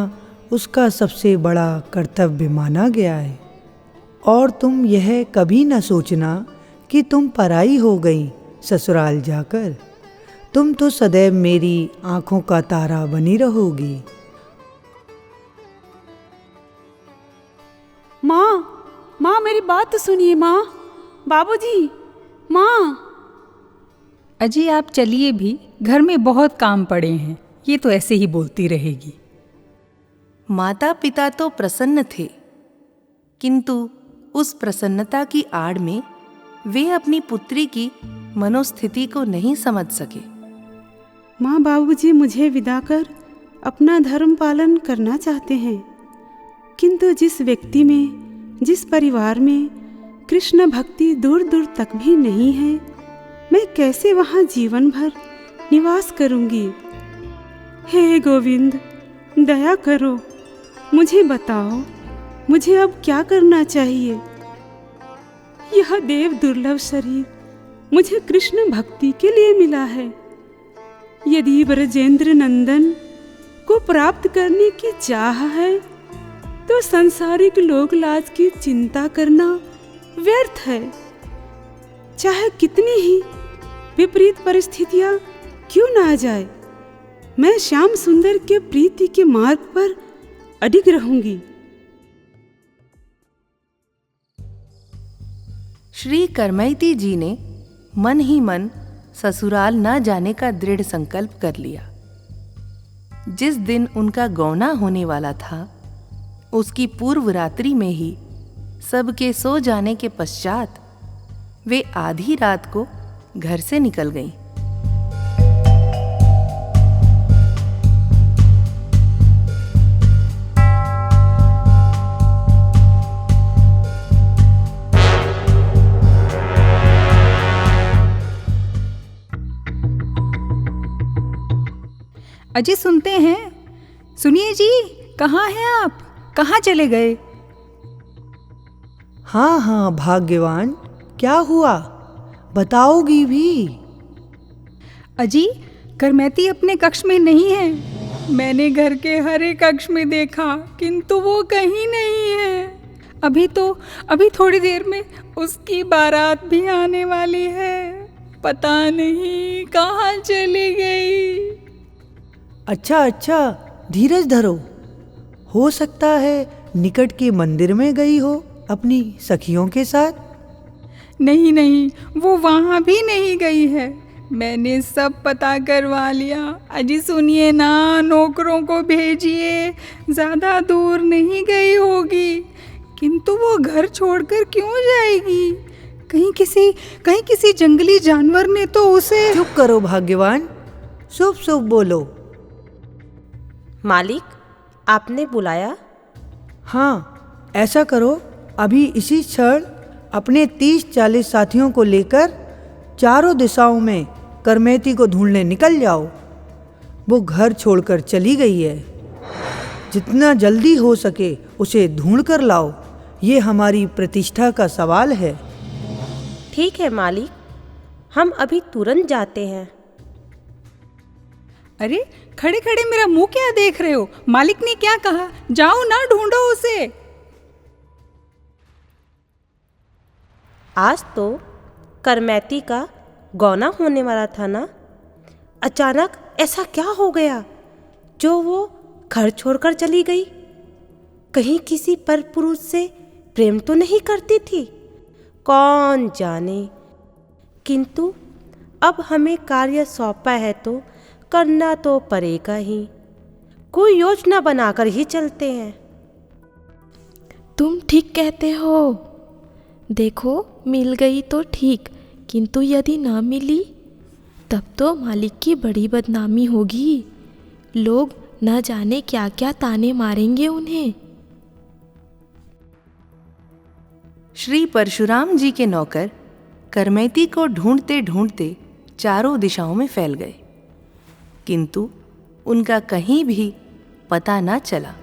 उसका सबसे बड़ा कर्तव्य माना गया है। और तुम यह कभी न सोचना कि तुम पराई हो गई ससुराल जाकर। तुम तो सदैव मेरी आंखों का तारा बनी रहोगी। माँ मेरी बात तो सुनिए माँ। बाबूजी, माँ। अजी आप चलिए भी, घर में बहुत काम पड़े हैं। ये तो ऐसे ही बोलती रहेगी। माता पिता तो प्रसन्न थे, किंतु उस प्रसन्नता की आड़ में वे अपनी पुत्री की मनोस्थिति को नहीं समझ सके। माँ, बाबूजी मुझे विदा कर अपना धर्म पालन करना चाहते हैं, किंतु जिस व्यक्ति में, जिस परिवार में कृष्ण भक्ति दूर दूर तक भी नहीं है, मैं कैसे वहाँ जीवन भर निवास करूँगी? हे गोविंद, दया करो, मुझे बताओ, मुझे अब क्या करना चाहिए? यह देव दुर्लभ शरीर मुझे कृष्ण भक्ति के लिए मिला है। यदि ब्रजेंद्र नंदन को प्राप्त करने की चाह है तो संसारिक लोक लाज की चिंता करना व्यर्थ है। चाहे कितनी ही विपरीत परिस्थितियां क्यों ना आ जाए, मैं श्याम सुंदर के प्रीति के मार्ग पर अडिग रहूंगी। श्री करमैती जी ने मन ही मन ससुराल न जाने का दृढ़ संकल्प कर लिया। जिस दिन उनका गौना होने वाला था, उसकी पूर्व रात्रि में ही सबके सो जाने के पश्चात वे आधी रात को घर से निकल गईं। अजय सुनते हैं? सुनिए जी, कहाँ हैं आप? कहाँ चले गए? हाँ हाँ भाग्यवान, क्या हुआ, बताओगी भी? अजी, करमैती अपने कक्ष में नहीं है। मैंने घर के हर एक कक्ष में देखा, किंतु वो कहीं नहीं है। अभी थोड़ी देर में उसकी बारात भी आने वाली है। पता नहीं कहाँ चली गई। अच्छा, धीरज धरो। हो सकता है निकट के मंदिर में गई हो अपनी सखियों के साथ। नहीं, वो वहाँ भी नहीं गई है। मैंने सब पता करवा लिया। अजी सुनिए ना, नौकरों को भेजिए, ज़्यादा दूर नहीं गई होगी। किंतु वो घर छोड़कर क्यों जाएगी? कहीं किसी जंगली जानवर ने तो उसे। चुप करो भाग्यवान, शुभ बोलो। मालिक, आपने बुलाया? हाँ, ऐसा करो, अभी इसी क्षण अपने 30-40 साथियों को लेकर चारों दिशाओं में करमैती को ढूंढने निकल जाओ। वो घर छोड़कर चली गई है। जितना जल्दी हो सके उसे ढूंढ कर लाओ। ये हमारी प्रतिष्ठा का सवाल है। ठीक है मालिक, हम अभी तुरंत जाते हैं। अरे खड़े खड़े मेरा मुंह क्या देख रहे हो? मालिक ने क्या कहा? जाओ ना, ढूंढो उसे। आज तो करमैती का गौना होने वाला था ना? अचानक ऐसा क्या हो गया जो वो घर छोड़कर चली गई? कहीं किसी परपुरुष से प्रेम तो नहीं करती थी? कौन जाने। किंतु अब हमें कार्य सौंपा है तो करना तो पड़ेगा ही। कोई योजना बनाकर ही चलते हैं। तुम ठीक कहते हो। देखो, मिल गई तो ठीक, किंतु यदि ना मिली तब तो मालिक की बड़ी बदनामी होगी। लोग न जाने क्या क्या ताने मारेंगे उन्हें। श्री परशुराम जी के नौकर करमैती को ढूंढते ढूंढते चारों दिशाओं में फैल गए, किंतु उनका कहीं भी पता न चला।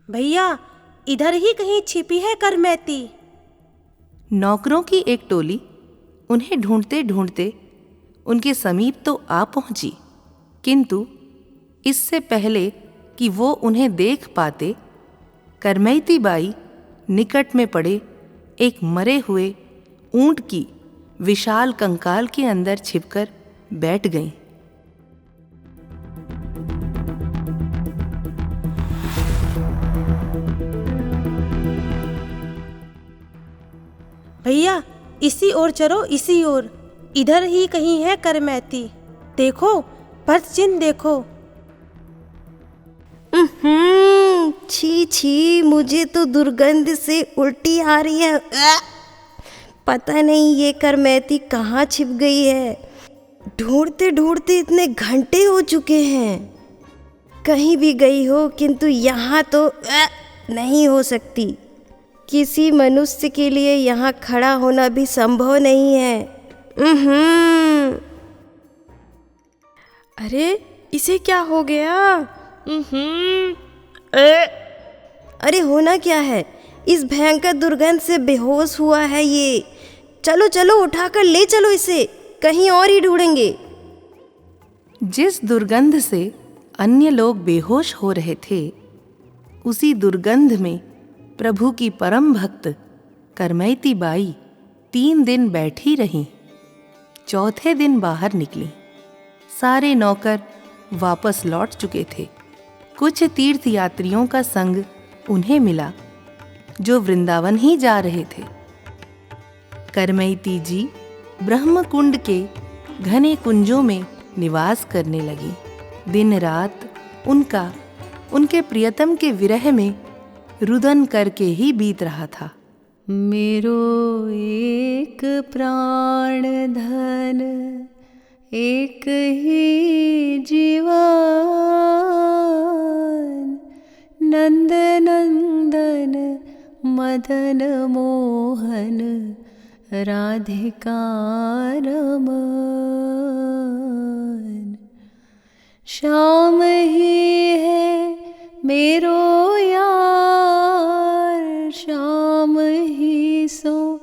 भैया, इधर ही कहीं छिपी है करमैती। नौकरों की एक टोली उन्हें ढूंढते ढूंढते उनके समीप तो आ पहुंची, किंतु इससे पहले कि वो उन्हें देख पाते, करमैती बाई निकट में पड़े एक मरे हुए ऊंट की विशाल कंकाल के अंदर छिपकर बैठ गईं। भैया, इसी ओर चलो, इसी ओर। इधर ही कहीं है करमैती। देखो, पर्स चिन्ह देखो। छी, मुझे तो दुर्गंध से उल्टी आ रही है। पता नहीं ये करमैती कहाँ छिप गई है। ढूंढते ढूंढते इतने घंटे हो चुके हैं। कहीं भी गई हो, किंतु यहाँ तो नहीं हो सकती। किसी मनुष्य के लिए यहाँ खड़ा होना भी संभव नहीं है। अरे इसे क्या हो गया? अरे होना क्या है? इस भयंकर दुर्गंध से बेहोश हुआ है ये। चलो चलो, उठाकर ले चलो इसे, कहीं और ही ढूंढेंगे। जिस दुर्गंध से अन्य लोग बेहोश हो रहे थे, उसी दुर्गंध में प्रभु की परम भक्त करमैती बाई 3 दिन बैठी रहीं। चौथे दिन बाहर निकली। सारे नौकर वापस लौट चुके थे। कुछ तीर्थ यात्रियों का संग उन्हें मिला जो वृंदावन ही जा रहे थे। करमैती जी ब्रह्मकुंड के घने कुंजों में निवास करने लगी। दिन रात उनका उनके प्रियतम के विरह में रुदन करके ही बीत रहा था। मेरो एक प्राण धन एक ही अधिकार मान। श्याम ही है मेरो यार, श्याम ही सो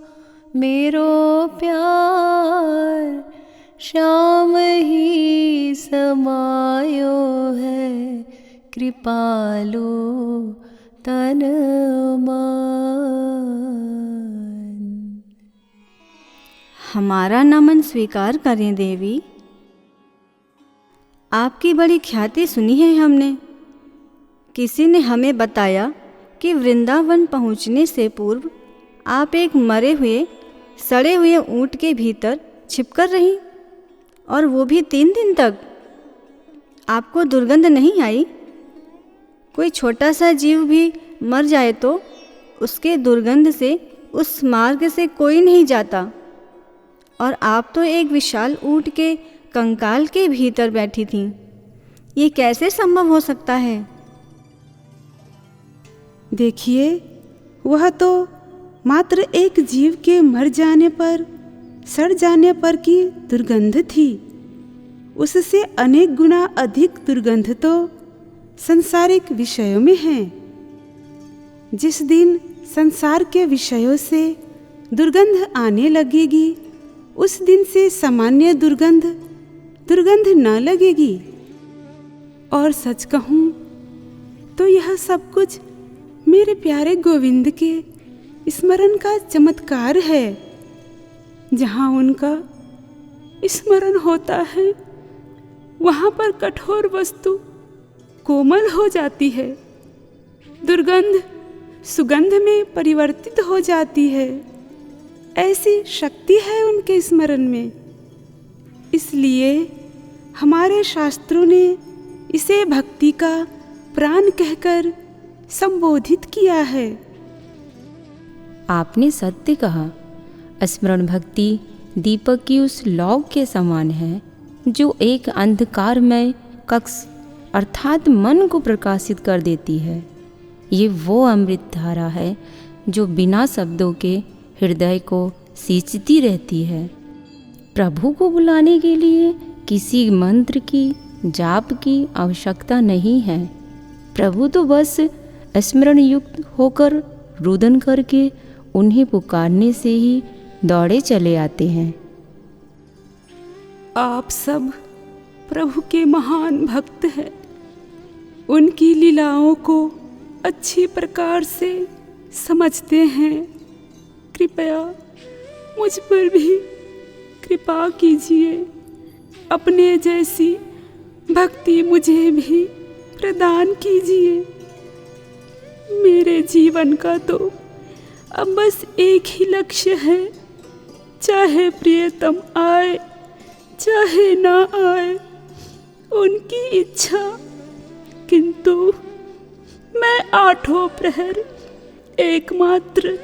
मेरो प्यार, श्याम ही समायो है कृपालो तन मान। हमारा नमन स्वीकार करें देवी। आपकी बड़ी ख्याति सुनी है हमने। किसी ने हमें बताया कि वृंदावन पहुंचने से पूर्व आप एक मरे हुए सड़े हुए ऊंट के भीतर छिपकर रहीं, और वो भी 3 दिन तक। आपको दुर्गंध नहीं आई? कोई छोटा सा जीव भी मर जाए तो उसके दुर्गंध से उस मार्ग से कोई नहीं जाता, और आप तो एक विशाल ऊंट के कंकाल के भीतर बैठी थीं। ये कैसे संभव हो सकता है? देखिए, वह तो मात्र एक जीव के मर जाने पर, सड़ जाने पर की दुर्गंध थी। उससे अनेक गुना अधिक दुर्गंध तो संसारिक विषयों में है। जिस दिन संसार के विषयों से दुर्गंध आने लगेगी, उस दिन से सामान्य दुर्गंध न लगेगी। और सच कहूँ तो यह सब कुछ मेरे प्यारे गोविंद के स्मरण का चमत्कार है। जहाँ उनका स्मरण होता है, वहाँ पर कठोर वस्तु कोमल हो जाती है, दुर्गंध सुगंध में परिवर्तित हो जाती है। ऐसी शक्ति है उनके स्मरण में। इसलिए हमारे शास्त्रों ने इसे भक्ति का प्राण कहकर संबोधित किया है। आपने सत्य कहा। स्मरण भक्ति दीपक की उस लौ के समान है जो एक अंधकारमय कक्ष अर्थात मन को प्रकाशित कर देती है। ये वो अमृत धारा है जो बिना शब्दों के हृदय को सींचती रहती है। प्रभु को बुलाने के लिए किसी मंत्र की जाप की आवश्यकता नहीं है। प्रभु तो बस स्मरण युक्त होकर रुदन करके उन्हें पुकारने से ही दौड़े चले आते हैं। आप सब प्रभु के महान भक्त हैं। उनकी लीलाओं को अच्छी प्रकार से समझते हैं। कृपया मुझ पर भी कृपा कीजिए। अपने जैसी भक्ति मुझे भी प्रदान कीजिए। मेरे जीवन का तो अब बस एक ही लक्ष्य है, चाहे प्रियतम आए चाहे ना आए, उनकी इच्छा। किंतु मैं 8 प्रहर एकमात्र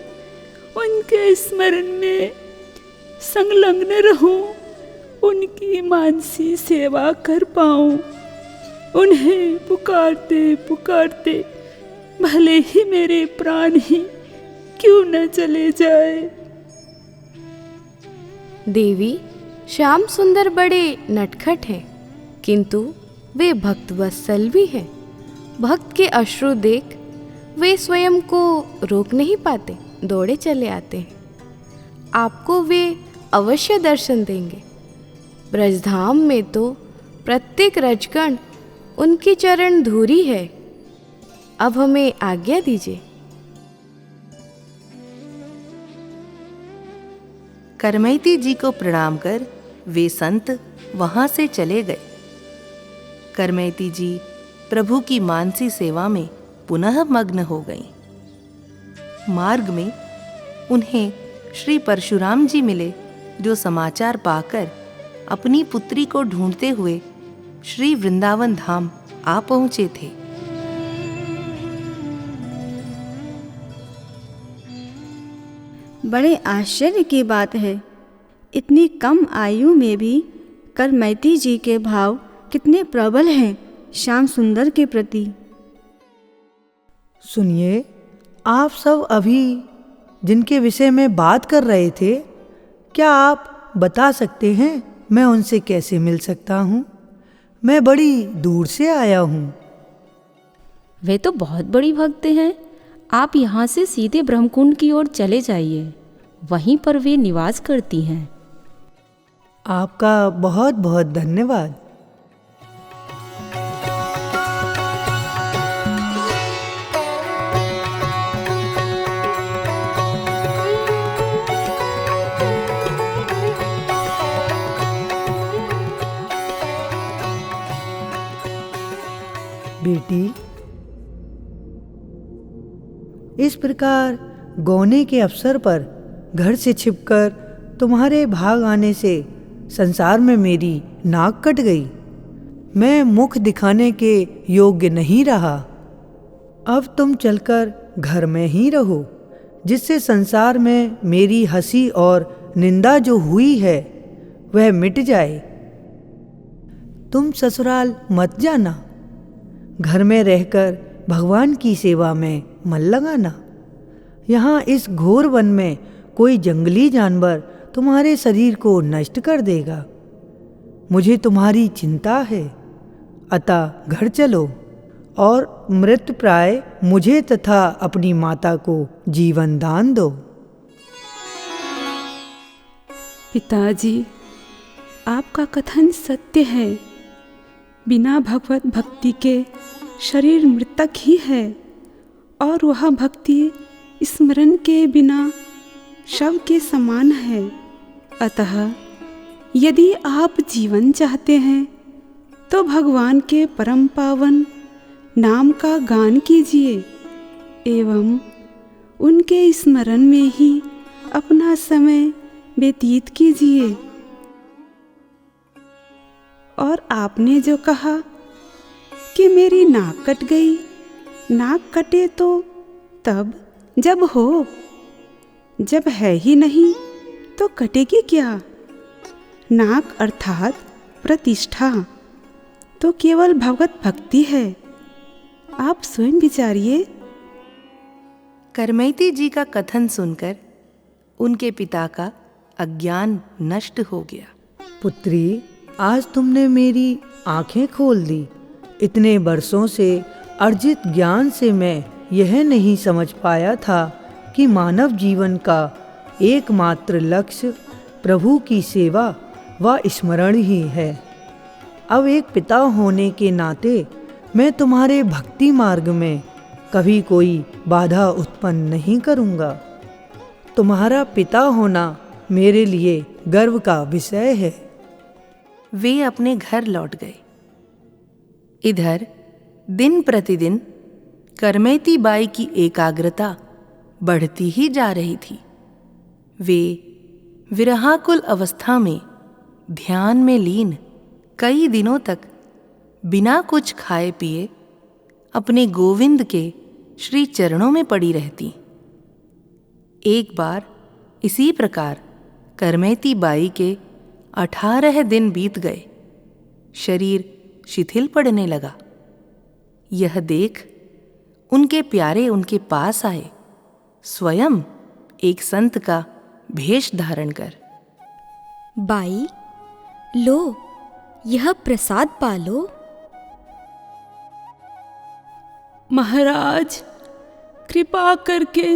उनके स्मरण में संलग्न रहूं, उनकी मानसी सेवा कर पाऊं। उन्हें पुकारते पुकारते भले ही मेरे प्राण ही क्यों न चले जाए। देवी, श्याम सुंदर बड़े नटखट है, किंतु वे भक्तवत्सल भी है। भक्त के अश्रु देख वे स्वयं को रोक नहीं पाते, दौड़े चले आते हैं। आपको वे अवश्य दर्शन देंगे। ब्रजधाम में तो प्रत्येक रजकण उनकी चरण धूरी है। अब हमें आज्ञा दीजिए। करमैती जी को प्रणाम कर वे संत वहां से चले गए। करमैती जी प्रभु की मानसी सेवा में पुनः मग्न हो गईं। मार्ग में उन्हें श्री परशुराम जी मिले, जो समाचार पाकर अपनी पुत्री को ढूंढते हुए श्री वृंदावन धाम आ पहुंचे थे। बड़े आश्चर्य की बात है, इतनी कम आयु में भी करमैती जी के भाव कितने प्रबल हैं श्याम सुंदर के प्रति। सुनिए, आप सब अभी जिनके विषय में बात कर रहे थे, क्या आप बता सकते हैं मैं उनसे कैसे मिल सकता हूँ? मैं बड़ी दूर से आया हूँ। वे तो बहुत बड़ी भक्त हैं। आप यहाँ से सीधे ब्रह्मकुंड की ओर चले जाइए, वहीं पर वे निवास करती हैं। आपका बहुत बहुत धन्यवाद। बेटी, इस प्रकार गौने के अवसर पर घर से छिपकर तुम्हारे भाग आने से संसार में मेरी नाक कट गई। मैं मुख दिखाने के योग्य नहीं रहा। अब तुम चलकर घर में ही रहो, जिससे संसार में मेरी हंसी और निंदा जो हुई है वह मिट जाए। तुम ससुराल मत जाना। घर में रहकर भगवान की सेवा में मन लगाना। यहाँ इस घोर वन में कोई जंगली जानवर तुम्हारे शरीर को नष्ट कर देगा। मुझे तुम्हारी चिंता है, अतः घर चलो और मृत प्राय मुझे तथा अपनी माता को जीवन दान दो। पिताजी, आपका कथन सत्य है। बिना भगवत भक्ति के शरीर मृतक ही है, और वह भक्ति स्मरण के बिना शव के समान है। अतः यदि आप जीवन चाहते हैं तो भगवान के परम पावन नाम का गान कीजिए एवं उनके स्मरण में ही अपना समय व्यतीत कीजिए। और आपने जो कहा कि मेरी नाक कट गई, नाक कटे तो तब जब हो, जब है ही नहीं तो कटेगी क्या? नाक अर्थात प्रतिष्ठा तो केवल भगवत भक्ति है। आप स्वयं विचारिए। करमैती जी का कथन सुनकर उनके पिता का अज्ञान नष्ट हो गया। पुत्री, आज तुमने मेरी आंखें खोल दी। इतने वर्षों से अर्जित ज्ञान से मैं यह नहीं समझ पाया था कि मानव जीवन का एकमात्र लक्ष्य प्रभु की सेवा व स्मरण ही है। अब एक पिता होने के नाते मैं तुम्हारे भक्ति मार्ग में कभी कोई बाधा उत्पन्न नहीं करूँगा। तुम्हारा पिता होना मेरे लिए गर्व का विषय है। वे अपने घर लौट गए। इधर दिन प्रतिदिन करमैती बाई की एकाग्रता बढ़ती ही जा रही थी। वे विरहाकुल अवस्था में ध्यान में लीन कई दिनों तक बिना कुछ खाए पिए अपने गोविंद के श्री चरणों में पड़ी रहती। एक बार इसी प्रकार करमैती बाई के 18 दिन बीत गए। शरीर शिथिल पड़ने लगा। यह देख उनके प्यारे उनके पास आए, स्वयं एक संत का भेष धारण कर। बाई, लो, यह प्रसाद पालो। महाराज, कृपा करके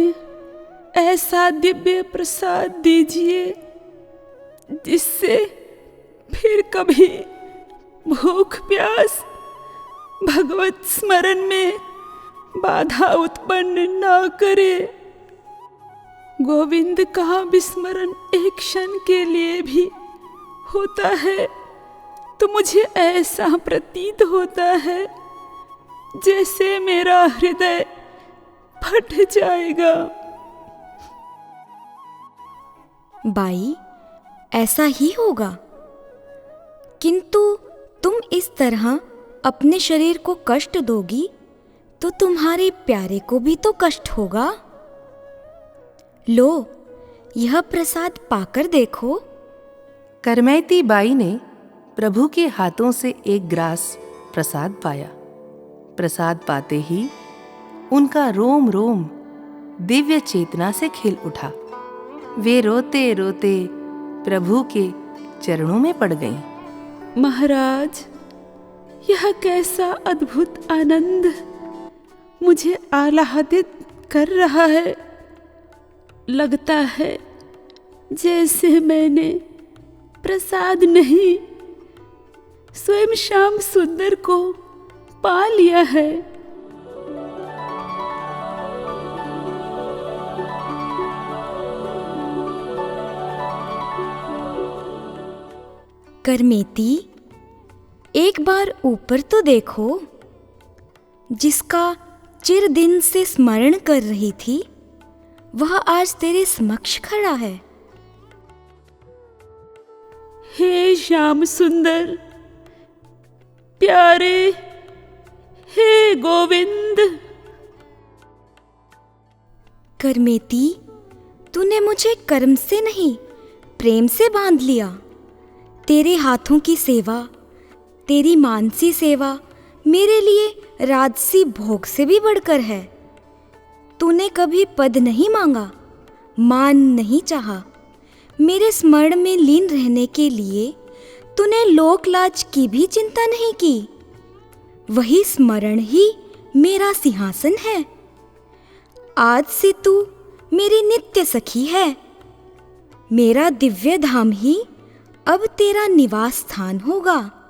ऐसा दिव्य प्रसाद दीजिए जिससे फिर कभी भूख प्यास भगवत स्मरण में बाधा उत्पन्न न करे। गोविंद का विस्मरण एक क्षण के लिए भी होता है तो मुझे ऐसा प्रतीत होता है जैसे मेरा हृदय फट जाएगा। बाई, ऐसा ही होगा, किंतु तुम इस तरह अपने शरीर को कष्ट दोगी तो तुम्हारे प्यारे को भी तो कष्ट होगा। लो, यह प्रसाद पाकर देखो। करमैती बाई ने प्रभु के हाथों से एक ग्रास प्रसाद पाया। प्रसाद पाते ही उनका रोम रोम दिव्य चेतना से खिल उठा। वे रोते रोते प्रभु के चरणों में पड़ गईं। महाराज, यह कैसा अद्भुत आनंद मुझे आह्लादित कर रहा है। लगता है जैसे मैंने प्रसाद नहीं, स्वयं श्याम सुंदर को पा लिया है। करमेती, एक बार ऊपर तो देखो। जिसका चिर दिन से स्मरण कर रही थी वह आज तेरे समक्ष खड़ा है। हे श्याम सुंदर प्यारे, हे गोविंद। करमेती, तूने मुझे कर्म से नहीं प्रेम से बांध लिया। तेरे हाथों की सेवा, तेरी मानसी सेवा मेरे लिए राजसी भोग से भी बढ़कर है। तूने कभी पद नहीं मांगा, मान नहीं चाहा। मेरे स्मरण में लीन रहने के लिए तूने लोकलाज की भी चिंता नहीं की। वही स्मरण ही मेरा सिंहासन है। आज से तू मेरी नित्य सखी है। मेरा दिव्य धाम ही अब तेरा निवास स्थान होगा।